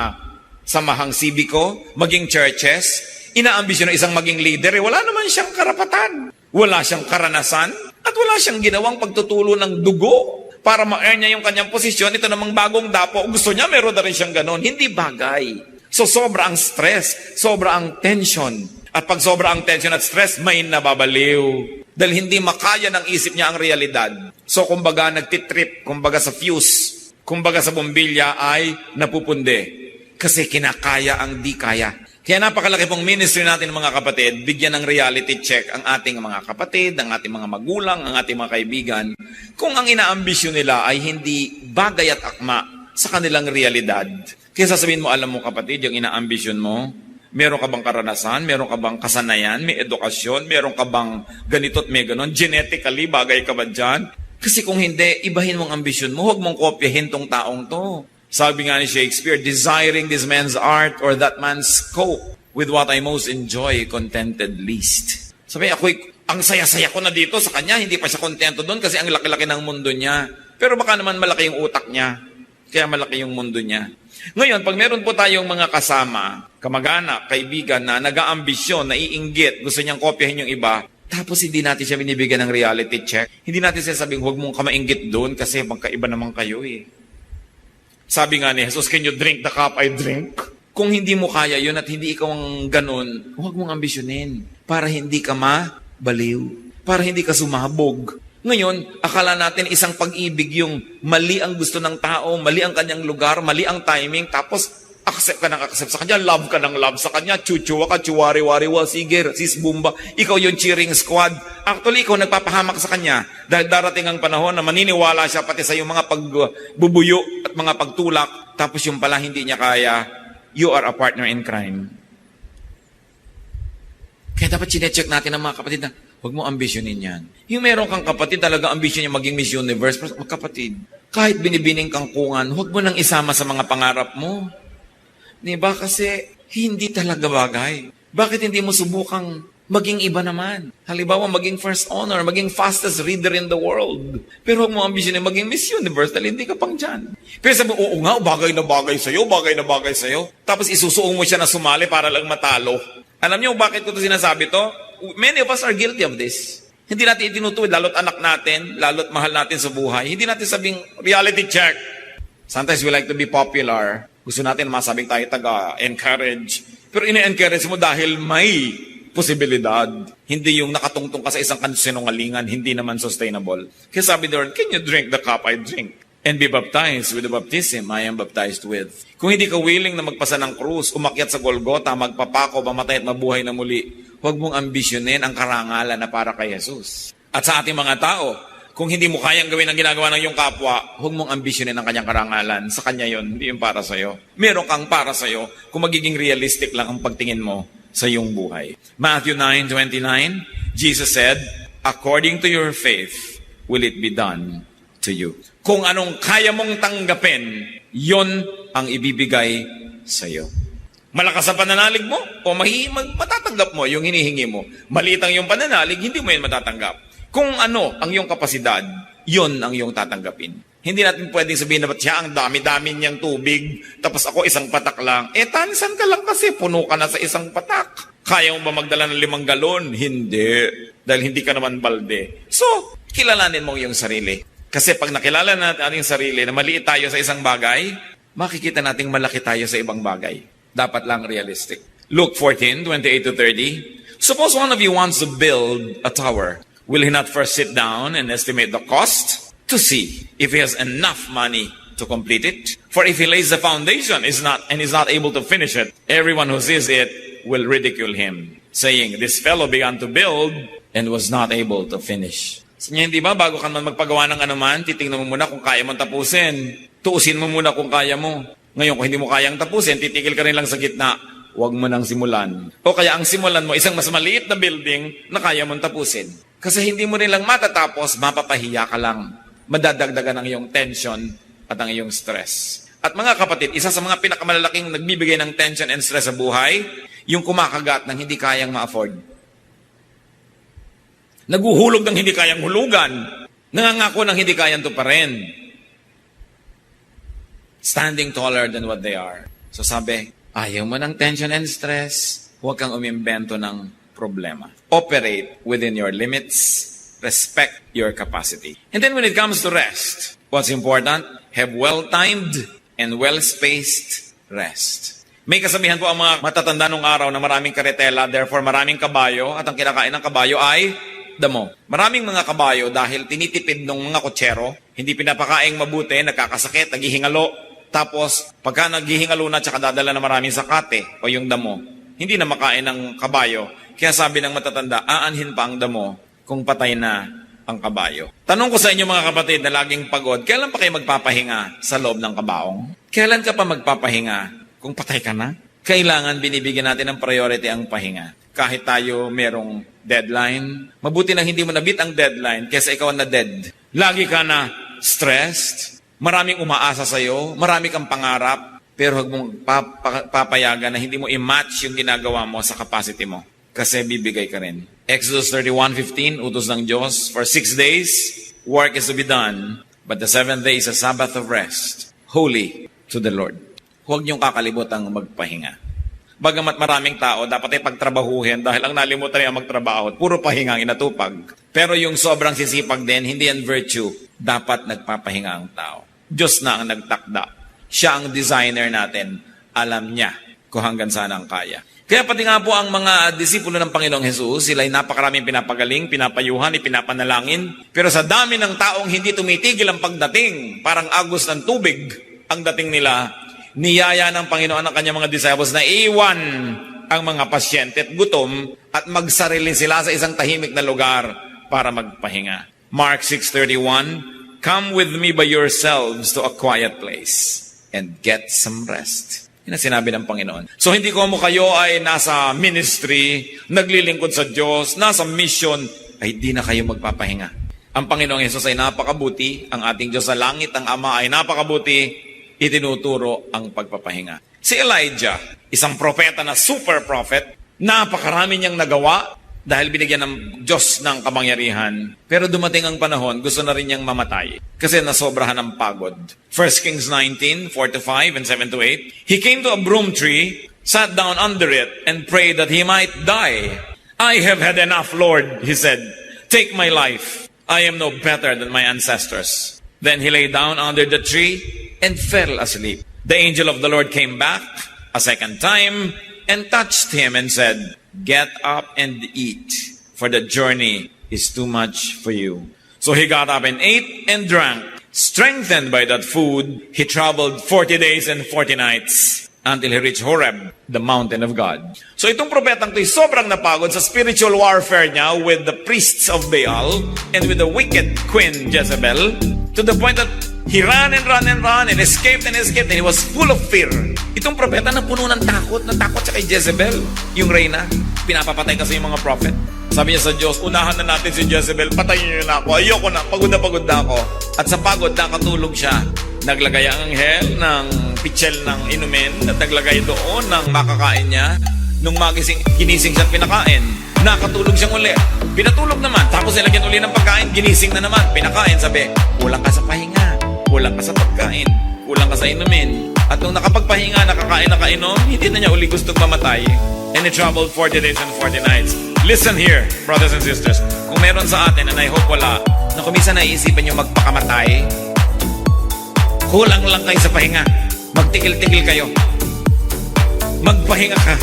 samahang sibiko, maging churches, inaambisyon ng isang maging leader, wala naman siyang karapatan, wala siyang karanasan, at wala siyang ginawang pagtutulo ng dugo, para ma-earn niya yung kanyang posisyon. Ito namang bagong dapo, gusto niya, meron na rin siyang ganon. Hindi bagay. So, sobra ang stress, sobra ang tension. At pag sobra ang tension at stress, may nababaliw. Dahil hindi makaya ng isip niya ang realidad. So, kumbaga, nagtitrip, kumbaga sa fuse, kumbaga sa bombilya ay napupunde. Kasi kinakaya ang di kaya. Kaya napakalaki pong ministry natin mga kapatid, bigyan ng reality check ang ating mga kapatid, ang ating mga magulang, ang ating mga kaibigan, kung ang inaambisyon nila ay hindi bagay at akma sa kanilang realidad. Kaya sasabihin mo, alam mo kapatid, yung inaambisyon mo, meron ka bang karanasan, meron ka bang kasanayan, may edukasyon, meron ka bang ganito at may ganon, genetically, bagay ka ba dyan? Kasi kung hindi, ibahin mong ambisyon mo, huwag mong kopyahin tong taong to. Sabi nga ni Shakespeare, desiring this man's art or that man's scope with what I most enjoy, contented least. Sabi, ang saya-saya ko na dito sa kanya, hindi pa siya kontento doon kasi ang laki-laki ng mundo niya. Pero baka naman malaki yung utak niya, kaya malaki yung mundo niya. Ngayon, pag meron po tayong mga kasama, kamag-anak, kaibigan na nag-aambisyon, naiinggit, gusto niyang kopyahin yung iba, tapos hindi natin siya binibigyan ng reality check, hindi natin siya sabing, huwag mong kamainggit doon kasi magkaiba naman kayo eh. Sabi nga ni Jesus, can you drink the cup I drink? Kung hindi mo kaya yun at hindi ikaw ang ganun, huwag mong ambisyonin para hindi ka mabaliw, para hindi ka sumabog. Ngayon, akala natin isang pag-ibig yung mali ang gusto ng tao, mali ang kanyang lugar, mali ang timing, tapos accept ka ng accept sa kanya, love ka ng love sa kanya, chuchuwa ka, chuwari-wari-wa, sige, sis bumba, ikaw yung cheering squad. Actually, ikaw nagpapahamak sa kanya dahil darating ang panahon na maniniwala siya pati sa yung mga pagbubuyo at mga pagtulak, tapos yung pala hindi niya kaya, you are a partner in crime. Kaya dapat sinecheck natin ang mga kapatid na, huwag mo ambisyonin yan. Yung meron kang kapatid, talaga ambisyon niya maging Miss Universe, pero kapatid, kahit binibining kangkungan, huwag mo nang isama sa mga pangarap mo. Diba? Kasi hindi talaga bagay. Bakit hindi mo subukang maging iba naman? Halimbawa, maging first honor, maging fastest reader in the world. Pero huwag mo ambisyonin maging Miss Universe dahil hindi ka pang dyan. Pero sabi, oo nga, bagay na bagay sa'yo, bagay na bagay sa'yo. Tapos isusuong mo siya na sumali para lang matalo. Alam niyo bakit ko ito sinasabi to? Many of us are guilty of this. Hindi natin itinutuwid, lalo't anak natin, lalo't mahal natin sa buhay. Hindi natin sabing reality check. Sometimes we like to be popular. Gusto natin masabing tayo taga-encourage. Pero ine-encourage mo dahil may posibilidad. Hindi yung nakatungtong ka sa isang sinungalingan, hindi naman sustainable. Kaya sabi doon, can you drink the cup I drink? And be baptized with the baptism I am baptized with. Kung hindi ka willing na magpasa ng krus, umakyat sa Golgota, magpapako, mamatay at mabuhay na muli, huwag mong ambisyonin ang karangalan na para kay Jesus. At sa ating mga tao, kung hindi mo kayang gawin ang ginagawa ng iyong kapwa, huwag mong ambisyonin ang kanyang karangalan. Sa kanya yon, hindi yung para sa'yo. Meron kang para sa'yo kung magiging realistic lang ang pagtingin mo sa iyong buhay. Matthew 9:29, Jesus said, according to your faith, will it be done to you. Kung anong kaya mong tanggapin, yon ang ibibigay sa'yo. Malakas ang pananalig mo o matatanggap mo yung hinihingi mo. Maliit ang iyong pananalig, hindi mo yun matatanggap. Kung ano ang iyong kapasidad, yon ang iyong tatanggapin. Hindi natin pwedeng sabihin na ba't siya ang dami-dami niyang tubig, tapos ako isang patak lang. Tansan ka lang kasi, puno ka na sa isang patak. Kaya mo ba magdala ng 5 galon? Hindi. Dahil hindi ka naman balde. So, kilalanin mo yung sarili. Kasi pag nakilala natin ang sarili na maliit tayo sa isang bagay, makikita nating malaki tayo sa ibang bagay. Dapat lang realistic. Luke 14:28-30. Suppose one of you wants to build a tower. Will he not first sit down and estimate the cost to see if he has enough money to complete it? For if he lays the foundation is not able to finish it, everyone who sees it will ridicule him, saying, this fellow began to build and was not able to finish. So, hindi ba, bago ka man magpagawa ng anuman, titingnan mo muna kung kaya mong tapusin. Tuusin mo muna kung kaya mo. Ngayon, kung hindi mo kayang tapusin, titigil ka rin lang sa gitna. Huwag mo nang simulan. O kaya ang simulan mo, isang mas maliit na building na kaya mong tapusin. Kasi hindi mo rin lang matatapos, mapapahiya ka lang. Madadagdagan ang iyong tension at ang iyong stress. At mga kapatid, isa sa mga pinakamalalaking nagbibigay ng tension and stress sa buhay, yung kumakagat ng hindi kayang ma-afford. Naguhulog ng hindi kayang hulugan. Nangangako ng hindi kayang tuparin. Standing taller than what they are. So sabi, ayaw mo ng tension and stress, huwag kang umimbento ng problema. Operate within your limits. Respect your capacity. And then when it comes to rest, What's important? Have well-timed and well-spaced rest. May kasabihan po ang mga matatanda nung araw na maraming karetela, therefore maraming kabayo, at ang kinakain ng kabayo ay damo. Maraming mga kabayo dahil tinitipid ng mga kotsero, hindi pinapakaing mabuti, nagkakasakit, naghihingalo, tapos pagka naghihingalo na tsaka dadala na maraming sakate o yung damo, hindi na makain ng kabayo. Kaya sabi ng matatanda, aanhin pa ang damo kung patay na ang kabayo. Tanong ko sa inyo mga kapatid na laging pagod, kailan pa kayo magpapahinga sa loob ng kabaong? Kailan ka pa magpapahinga kung patay ka na? Kailangan binibigyan natin ng priority ang pahinga. Kahit tayo merong deadline, mabuti na hindi mo nabit ang deadline kaysa ikaw na dead. Lagi ka na stressed, maraming umaasa sa'yo, marami kang pangarap, pero huwag mong papayagan na hindi mo i-match yung ginagawa mo sa capacity mo. Kasi bibigay ka rin. Exodus 31:15, utos ng Diyos, for 6 days, work is to be done, but the 7th day is a Sabbath of rest, holy to the Lord. Huwag niyong kakalimutan magpahinga. Bagamat maraming tao, dapat ay pagtrabahuhin dahil ang nalimutan niya magtrabaho, puro pahinga ang inatupag. Pero yung sobrang sisipag din, hindi yan virtue. Dapat nagpapahinga ang tao. Diyos na ang nagtakda. Siya ang designer natin. Alam niya kung hanggang saan ang kaya. Kaya pati nga po ang mga disipulo ng Panginoong Jesus, sila ay napakaraming pinapagaling, pinapayuhan, ipinapanalangin. Pero sa dami ng taong hindi tumitigil ang pagdating, parang agos ng tubig ang dating nila, niyaya ng Panginoon ang kanyang mga disciples na iwan ang mga pasyente at gutom at magsarili sila sa isang tahimik na lugar para magpahinga. Mark 6:31, come with me by yourselves to a quiet place and get some rest. Yan ang sinabi ng Panginoon. So hindi ko mo kayo ay nasa ministry, naglilingkod sa Diyos, nasa mission, ay di na kayo magpapahinga. Ang Panginoong Hesus ay napakabuti, ang ating Diyos sa langit, ang Ama ay napakabuti, itinuturo ang pagpapahinga. Si Elijah, isang propeta na super prophet, napakarami niyang nagawa dahil binigyan ng Diyos ng kapangyarihan. Pero dumating ang panahon, gusto na rin niyang mamatay kasi nasobrahan ng pagod. 1 Kings 19:4-5 and 7-8, he came to a broom tree, sat down under it, and prayed that he might die. I have had enough, Lord, he said. Take my life. I am no better than my ancestors. Then he lay down under the tree and fell asleep. The angel of the Lord came back a second time and touched him and said, get up and eat, for the journey is too much for you. So he got up and ate and drank. Strengthened by that food, he traveled 40 days and 40 nights until he reached Horeb, the mountain of God. So itong propetang ito sobrang napagod sa spiritual warfare niya with the priests of Baal and with the wicked queen Jezebel, to the point that he ran and ran and ran and escaped and he was full of fear. Itong propeta na puno ng takot, natakot siya kay Jezebel, yung reyna. Pinapapatay kasi yung mga prophet. Sabi niya sa Diyos, unahan na natin si Jezebel, patayin niyo na ako, ayoko na, pagod na ako. At sa pagod, nakatulog siya. Naglagay ang anghel ng pitchel ng inumin at naglagay doon ng makakain niya. Nung magising, ginising siya at pinakain. Nakatulog siyang uli. Pinatulog naman, tapos nilagyan uli ng pagkain, ginising na naman, pinakain. Sabi, kulang ka sa pahinga, kulang ka sa pagkain, kulang ka sa inumin. At nung nakapagpahinga, nakakain, nakainom, hindi na niya uli gustong mamatay. And he traveled 40 days and 40 nights. Listen here, brothers and sisters. Kung meron sa atin, and I hope wala, na kung minsan naisipan nyo magpakamatay, kulang lang kayo sa pahinga. Magtigil-tigil kayo. Magpahinga ka.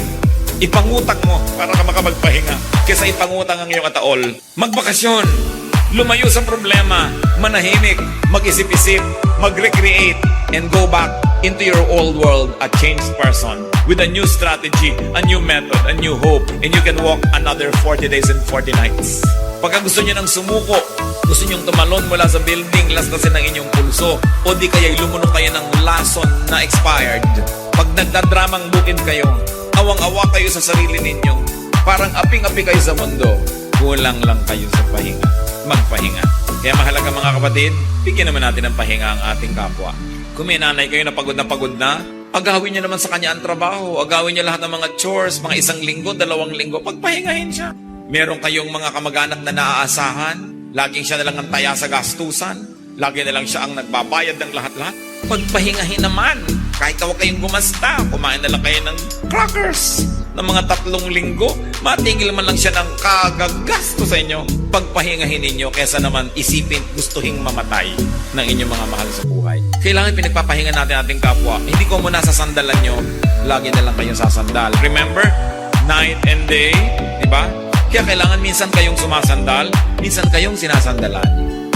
Ipangutang mo para ka makapagpahinga. Kesa ipangutang ang iyong ataol. Magbakasyon. Lumayo sa problema. Manahimik. Mag-isip-isip. Mag-recreate. And go back into your old world a changed person with a new strategy, a new method, a new hope, and you can walk another 40 days and 40 nights. Pagka gusto nyo ng sumuko, gusto nyo tumalon mula sa building, lastasin ang inyong pulso, o di kaya lumunok kayo ng lason na expired. Pag nagdadramang bukid kayo, awang-awa kayo sa sarili ninyo, parang aping-api kayo sa mundo, kulang lang kayo sa pahinga. Magpahinga. Kaya mahalaga mga kapatid, bigyan naman natin ng pahinga ang ating kapwa. Kung may nanay kayo na pagod na, agawin niyo naman sa kanya ang trabaho. Agawin niyo lahat ng mga chores, mga 1 linggo, 2 linggo. Pagpahingahin siya. Meron kayong mga kamag-anak na naaasahan. Laging siya na lang ang taya sa gastusan. Lagi na lang siya ang nagbabayad ng lahat-lahat. Pagpahingahin naman. Kahit huwag kayong gumasta, kumain na lang kayo ng crackers. ng mga 3 linggo, matigil man lang siya ng kagagasto sa inyo, pagpahingahin ninyo kesa naman isipin gustuhing mamatay ng inyong mga mahal sa buhay. Kailangan pinagpapahinga natin ating kapwa. Hindi ko muna sasandalan nyo, lagi na lang kayong sasandal. Remember, night and day, di ba? Kaya kailangan minsan kayong sumasandal, minsan kayong sinasandalan.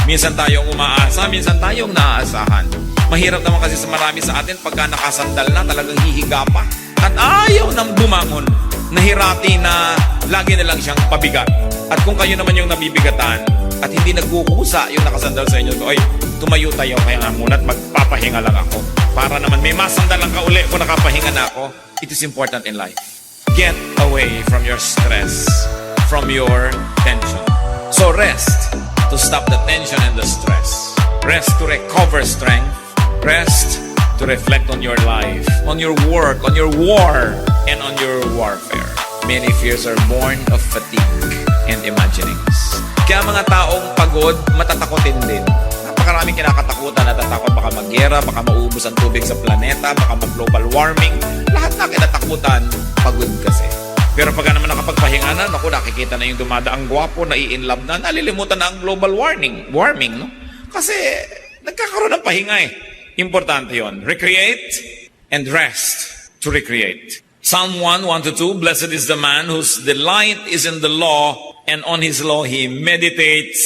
Minsan tayong umaasa, minsan tayong naaasahan. Mahirap naman kasi sa marami sa atin pagka nakasandal na, talagang hihiga pa. At ayaw nang bumangon. Nahirati na lagi na lang siyang pabigat. At kung kayo naman yung nabibigatan at hindi nagkukusa yung nakasandal sa inyo, oy, tumayo tayo kaya nga muna at magpapahinga lang ako. Para naman may masandalan ka uli kung nakapahinga na ako. It is important in life. Get away from your stress, from your tension. So rest to stop the tension and the stress. Rest to recover strength. Rest to reflect on your life, on your work, on your war, and on your warfare. Many fears are born of fatigue and imaginings. Kaya mga taong pagod, matatakotin din. Napakaraming kinakatakutan, natatakot baka magyera, baka maubos ang tubig sa planeta, baka mag-global warming. Lahat na kinatakutan, pagod kasi. Pero pagka naman nakapagpahinga na, naku, nakikita na yung dumadaang gwapo, nai-inlove na, nalilimutan na ang global warming, no? Kasi nagkakaroon ng pahinga eh. Importante yon. Recreate and rest to recreate. Psalm 1:1-2, Blessed is the man whose delight is in the law, and on his law he meditates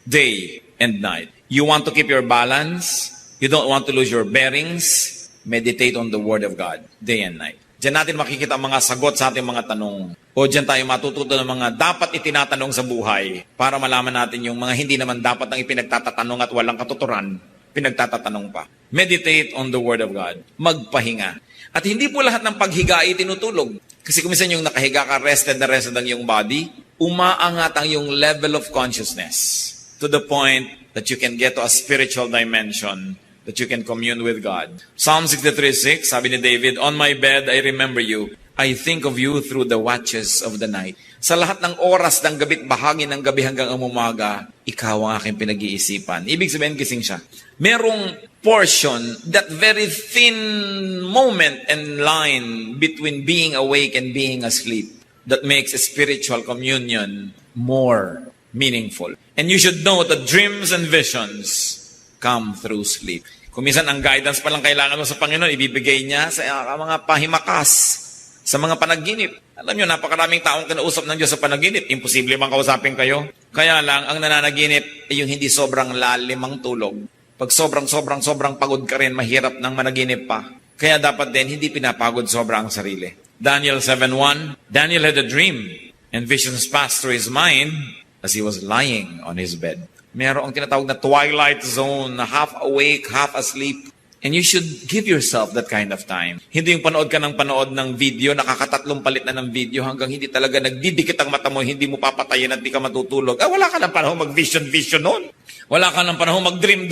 day and night. You want to keep your balance? You don't want to lose your bearings? Meditate on the Word of God day and night. Diyan natin makikita ang mga sagot sa ating mga tanong. O diyan tayo matututo ng mga dapat itinatanong sa buhay para malaman natin yung mga hindi naman dapat ang ipinagtatatanong at walang katuturan. Pinagtatatanong pa. Meditate on the Word of God. Magpahinga. At hindi po lahat ng paghiga ay tinutulog. Kasi kung minsan yung nakahiga ka, rested na rested ang iyong body, umaangat ang iyong level of consciousness to the point that you can get to a spiritual dimension, that you can commune with God. Psalm 63:6, sabi ni David, On my bed I remember you. I think of you through the watches of the night. Sa lahat ng oras ng gabi't bahagi ng gabi hanggang ang umaga, ikaw ang aking pinag-iisipan. Ibig sabihin gising siya. Merong portion, that very thin moment and line between being awake and being asleep that makes a spiritual communion more meaningful. And you should know that dreams and visions come through sleep. Kung minsan ang guidance pa lang kailangan mo sa Panginoon, ibibigay niya sa mga pahimakas, sa mga panaginip. Alam nyo, napakaraming taong kinausap ng Diyos sa panaginip. Imposible bang kausapin kayo? Kaya lang, ang nananaginip ay yung hindi sobrang lalim ang tulog. Pag sobrang pagod ka rin, mahirap nang managinip pa. Kaya dapat din, hindi pinapagod sobra ang sarili. Daniel 7:1, Daniel had a dream, and visions passed through his mind as he was lying on his bed. Meron ang tinatawag na twilight zone, na half awake, half asleep. And you should give yourself that kind of time. Hindi yung panood ka ng panood ng video, nakakatatlong palit na ng video hanggang hindi talaga nagdidikit ang mata mo, hindi mo papatayin at di ka matutulog. Wala ka ng panahon mag-vision noon. Wala ka ng panahon mag-dream.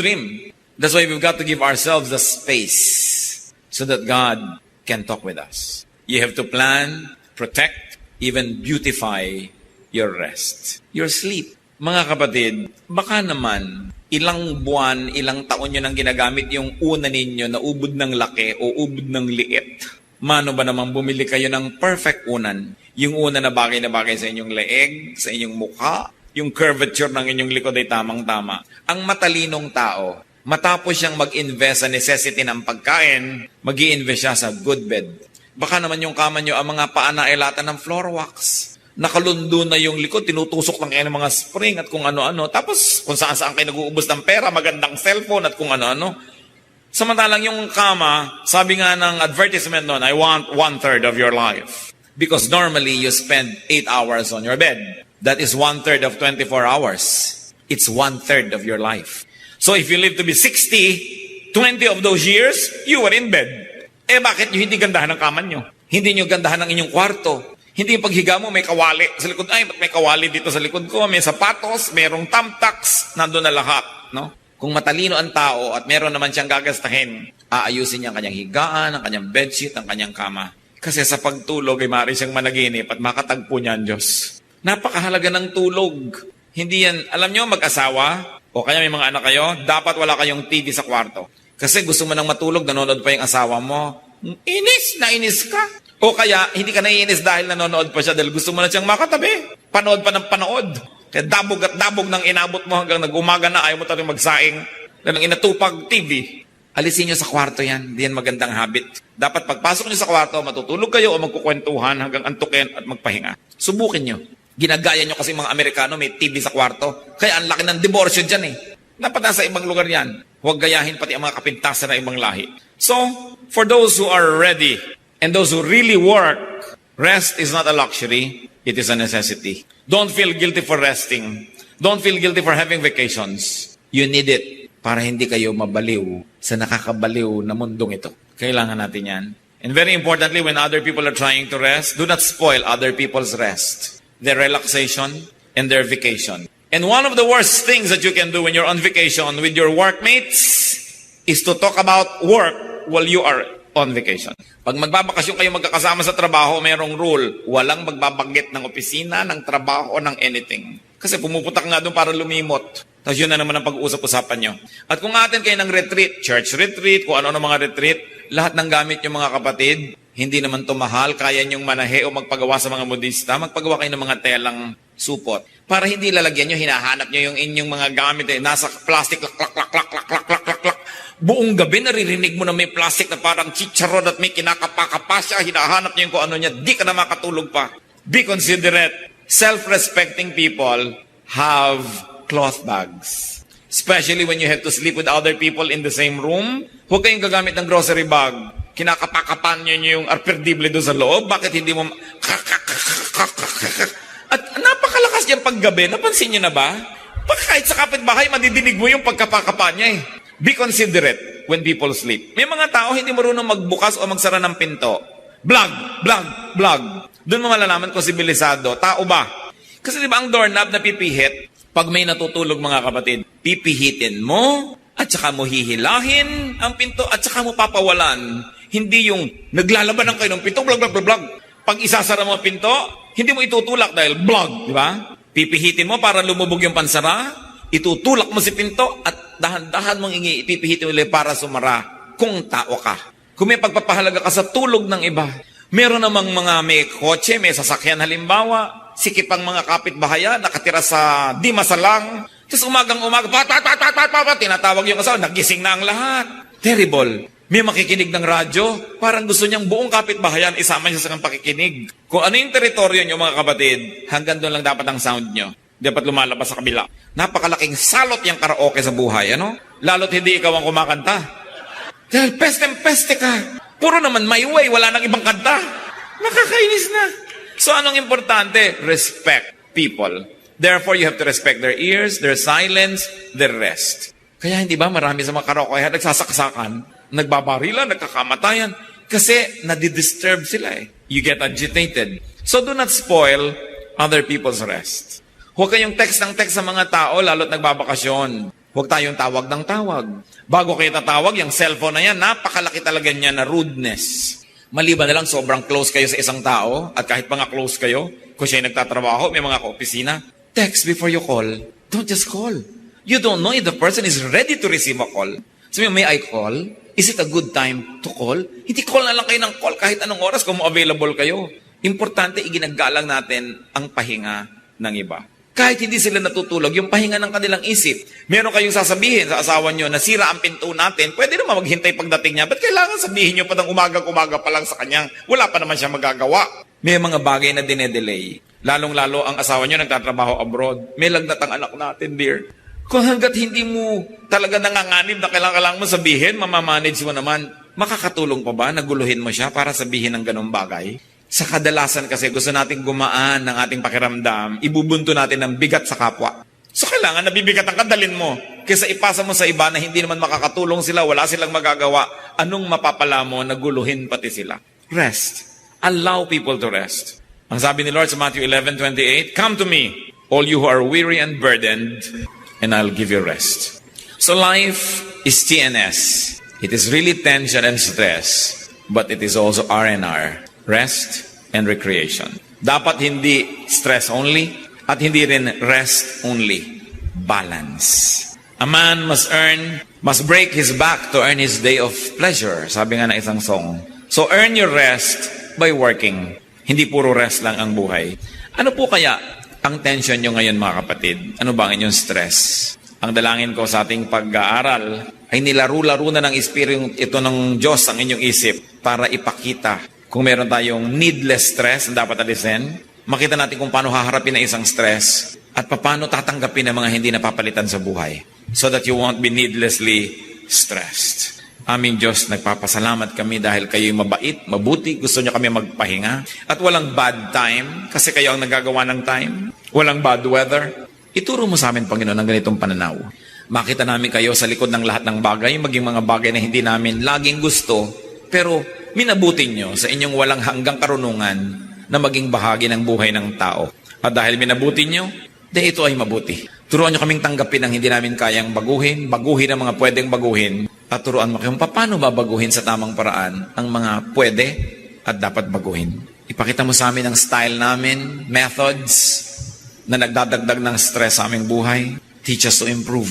That's why we've got to give ourselves the space so that God can talk with us. You have to plan, protect, even beautify your rest, your sleep. Mga kapatid, baka naman ilang buwan, ilang taon nyo nang ginagamit yung una ninyo na ubod ng laki o ubod ng liit. Mano ba naman bumili kayo ng perfect unan? Yung una na bagay sa inyong leeg, sa inyong mukha, yung curvature ng inyong likod ay tamang-tama. Ang matalinong tao, matapos siyang mag-invest sa necessity ng pagkain, mag-i-invest siya sa good bed. Baka naman yung kama nyo, ang mga paa na ay lata ng floor wax. Nakalundo na yung likod, tinutusok lang kayo ng mga spring at kung ano-ano. Tapos kung saan-saan kayo nag-uubos ng pera, magandang cellphone at kung ano-ano. Samantalang yung kama, sabi nga ng advertisement noon, I want 1/3 of your life. Because normally you spend 8 hours on your bed. That is 1/3 of 24 hours. It's 1/3 of your life. So if you live to be 60, 20 of those years, you were in bed. Bakit nyo hindi gandahan ang kama nyo? Hindi nyo gandahan ang inyong kwarto? Hindi yung paghiga mo, may kawali sa likod. Ba't may kawali dito sa likod ko? May sapatos, mayroong thumbtacks, nandun na lahat. No? Kung matalino ang tao at meron naman siyang gagastahin, aayusin niya ang kanyang higaan, ang kanyang bedsheet, ang kanyang kama. Kasi sa pagtulog ay maaari siyang managinip at makatagpo niya ang Diyos. Napakahalaga ng tulog. Hindi yan, alam nyo, mag-asawa, o kaya may mga anak kayo, dapat wala kayong TV sa kwarto. Kasi gusto mo nang matulog, nanonood pa yung asawa mo. Inis na inis ka. O kaya, hindi ka naiinis dahil nanonood pa siya dahil gusto mo na siyang makatabi. Panood pa ng panood. Kaya dabog at dabog nang inabot mo hanggang nag-umaga na, ayaw mo tayo magsaing. Dahil ang inatupag TV. Alisin nyo sa kwarto yan. Hindi yan magandang habit. Dapat pagpasok nyo sa kwarto, matutulog kayo o magkukwentuhan hanggang antukin at magpahinga. Subukin nyo. Ginagaya nyo kasi mga Amerikano may TV sa kwarto. Kaya ang laki ng diborsyo dyan eh. Dapat nasa ibang lugar yan. Huwag gayahin pati ang mga kapintasan na ibang lahi. So, for those who are ready, and those who really work, rest is not a luxury, it is a necessity. Don't feel guilty for resting. Don't feel guilty for having vacations. You need it para hindi kayo mabaliw sa nakakabaliw na mundong ito. Kailangan natin yan. And very importantly, when other people are trying to rest, do not spoil other people's rest, their relaxation, and their vacation. And one of the worst things that you can do when you're on vacation with your workmates is to talk about work while you are on vacation. Pag magbabakasyon kayo magkakasama sa trabaho, mayroong rule. Walang magbabanggit ng opisina, ng trabaho, o ng anything. Kasi pumupunta ka nga doon para lumimot. Tapos yun na naman ang pag-uusap-usapan nyo. At kung atin kayo ng retreat, church retreat, kung ano-ano mga retreat, lahat ng gamit yung mga kapatid, hindi naman to mahal, kaya nyong manahe o magpagawa sa mga modista, magpagawa kayo ng mga telang supot. Para hindi lalagyan nyo, hinahanap nyo yung inyong mga gamit, nasa plastic, lak, lak, lak, lak, lak, lak, lak, lak, lak. Buong gabi naririnig mo na may plastic na parang chicharon at may kinakapa-kapa siya, hinahanap niyo yung kung ano niya, di ka na makatulog pa. Be considerate. Self-respecting people have cloth bags. Especially when you have to sleep with other people in the same room. Huwag kayong gagamit ng grocery bag. Kinakapa-kapan niyo yung arperdible doon sa loob. Bakit hindi mo... At napakalakas niyang paggabi. Napansin niyo na ba? Kahit sa kapitbahay, madidinig mo yung pagkapakapa niya eh. Be considerate when people sleep. May mga tao hindi marunong magbukas o magsara ng pinto. Blag, blag, blag. Doon mo malalaman kung sibilisado. Tao ba? Kasi di ba ang doorknob na pipihit, pag may natutulog mga kapatid, pipihitin mo, at saka mo hihilahin ang pinto, at saka mo papawalan. Hindi yung naglalaban ng kayo ng pinto, blag, blag, blag, blag. Pag isasara mo ang pinto, hindi mo itutulak dahil blag, di ba? Pipihitin mo para lumubog yung pansara, itutulak mo si pinto at dahan-dahan mong ipipihitin ulit para sumara kung tao ka. Kung may pagpapahalaga ka sa tulog ng iba, meron namang mga may kotse, may sasakyan halimbawa, sikip ang mga kapitbahaya, nakatira sa di masalang, tapos umagang-umaga, tinatawag yung asawa, nagising na ang lahat. Terrible. May makikinig ng radyo, parang gusto niyang buong kapitbahayan isama niya sa kang pakikinig. Kung ano yung teritoryo niyo mga kapatid, hanggang doon lang dapat ang sound niyo. Dapat lumalabas sa kabila. Napakalaking salot yung karaoke sa buhay, ano? Lalo't hindi ikaw ang kumakanta. Dahil peste ka. Puro naman my way, wala nang ibang kanta. Nakakainis na. So anong importante? Respect people. Therefore, you have to respect their ears, their silence, their rest. Kaya hindi ba marami sa mga karaoke nagsasaksakan, nagbabarilan, nagkakamatayan, kasi nadidisturb sila eh. You get agitated. So do not spoil other people's rest. Huwag kayong text ng text sa mga tao, lalo't nagbabakasyon. Huwag tayong tawag ng tawag. Bago kayo tatawag, yung cellphone na yan, napakalaki talaga niya na rudeness. Maliban na lang, sobrang close kayo sa isang tao, at kahit mga close kayo, kung siya'y nagtatrabaho, may mga kaopisina, text before you call. Don't just call. You don't know if the person is ready to receive a call. Sabi mo, may I call? Is it a good time to call? Hindi call na lang kayo ng call kahit anong oras kung available kayo. Importante, iginagalang natin ang pahinga ng iba. Kahit hindi sila natutulog, yung pahinga ng kanilang isip. Meron kayong sasabihin sa asawa nyo, nasira ang pinto natin, pwede naman maghintay pagdating niya. Ba't kailangan sabihin nyo pa ng umaga-umaga pa lang sa kanyang? Wala pa naman siya magagawa. May mga bagay na dinedelay. Lalong-lalo ang asawa nyo nagtatrabaho abroad. May lagnat ang anak natin, dear. Kung hanggat hindi mo talaga nanganganib na kailangan mo sabihin, mamamanage mo naman, makakatulong pa ba na guluhin mo siya para sabihin ng ganong bagay? Sa kadalasan kasi gusto nating gumaan ng ating pakiramdam, ibubunto natin ng bigat sa kapwa. So kailangan nabibigat ang kadalin mo kaysa ipasa mo sa iba na hindi naman makakatulong sila, wala silang magagawa. Anong mapapala mo na guluhin pati sila? Rest. Allow people to rest. Ang sabi ni Lord sa Matthew 11:28, "Come to me, all you who are weary and burdened, and I'll give you rest." So life is TNS. It is really tension and stress, but it is also R&R. Rest and recreation. Dapat hindi stress only at hindi rin rest only. Balance. A man must break his back to earn his day of pleasure. Sabi nga na isang song. So earn your rest by working. Hindi puro rest lang ang buhay. Ano po kaya ang tension nyo ngayon mga kapatid? Ano ba ang inyong stress? Ang dalangin ko sa ating pag-aaral ay nilaro-laro na ng Espiritu ito ng Diyos ang inyong isip para ipakita kung meron tayong needless stress na dapat alisin. Makita natin kung paano haharapin ang isang stress at paano tatanggapin ang mga hindi napapalitan sa buhay so that you won't be needlessly stressed. Aming Diyos, nagpapasalamat kami dahil kayo'y mabait, mabuti, gusto nyo kami magpahinga. At walang bad time, kasi kayo ang nagagawa ng time. Walang bad weather. Ituro mo sa amin, Panginoon, ang ganitong pananaw. Makita namin kayo sa likod ng lahat ng bagay, maging mga bagay na hindi namin laging gusto, pero minabutin nyo sa inyong walang hanggang karunungan na maging bahagi ng buhay ng tao. At dahil minabutin nyo, ito ay mabuti. Turuan nyo kaming tanggapin ang hindi namin kayang baguhin ang mga pwedeng baguhin, at turuan mo kayong paano babaguhin sa tamang paraan ang mga pwede at dapat baguhin. Ipakita mo sa amin ang style namin, methods na nagdadagdag ng stress sa aming buhay. Teach us to improve.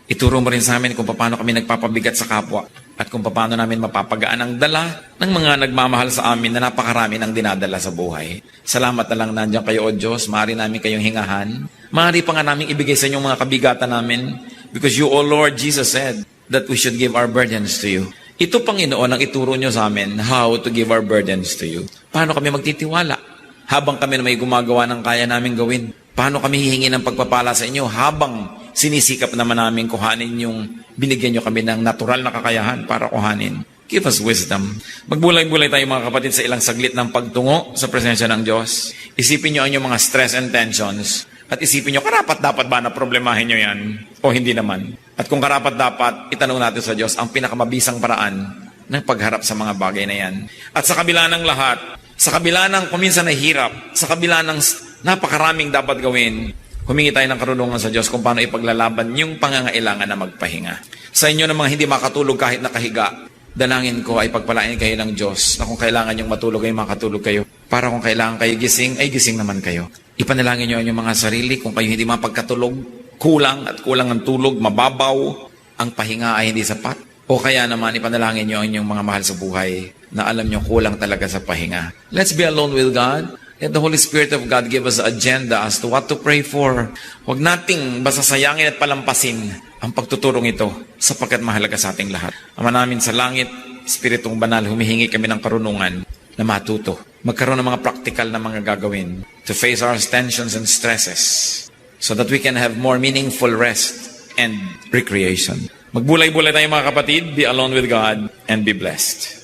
Ituro mo rin sa amin kung paano kami nagpapabigat sa kapwa at kung paano namin mapapagaan ang dala ng mga nagmamahal sa amin na napakarami ng dinadala sa buhay. Salamat na lang nandiyan kayo, O Diyos. Maaari namin kayong hingahan. Maaari pa nga namin ibigay sa inyong mga kabigatan namin because you, O Lord Jesus, said that we should give our burdens to you. Ito, Panginoon, ang ituro nyo sa amin how to give our burdens to you. Paano kami magtitiwala habang kami na may gumagawa ng kaya namin gawin? Paano kami hihingi ng pagpapala sa inyo habang sinisikap naman namin kuhanin yung binigyan nyo kami ng natural na kakayahan para kuhanin? Give us wisdom. Magbulay-bulay tayo mga kapatid sa ilang saglit ng pagtungo sa presensya ng Diyos. Isipin nyo ang inyong mga stress and tensions. At isipin nyo, karapat-dapat ba na problemahin nyo yan? O hindi naman? At kung karapat-dapat, itanong natin sa Diyos ang pinakamabisang paraan ng pagharap sa mga bagay na yan. At sa kabila ng lahat, sa kabila ng kuminsan na hirap, sa kabila ng napakaraming dapat gawin, humingi tayo ng karunungan sa Diyos kung paano ipaglalaban yung pangangailangan na magpahinga. Sa inyo na mga hindi makatulog kahit nakahiga, dalangin ko ay pagpalain kayo ng Diyos na kung kailangan yung matulog ay makatulog kayo. Para kung kailangan kayo gising, ay gising naman kayo. Ipanalangin nyo ang inyong mga sarili kung kayo hindi mapagkatulog, kulang ang tulog, mababaw, ang pahinga ay hindi sapat. O kaya naman ipanalangin nyo ang inyong mga mahal sa buhay na alam nyo kulang talaga sa pahinga. Let's be alone with God. Let the Holy Spirit of God give us an agenda as to what to pray for. Huwag nating basta sayangin at palampasin ang pagtuturong ito sapagkat mahalaga sa ating lahat. Ama namin sa langit, Espiritong Banal, humihingi kami ng karunungan na matuto. Magkaroon ng mga practical na mga gagawin to face our tensions and stresses so that we can have more meaningful rest and recreation. Magbulay-bulay tayo mga kapatid. Be alone with God and be blessed.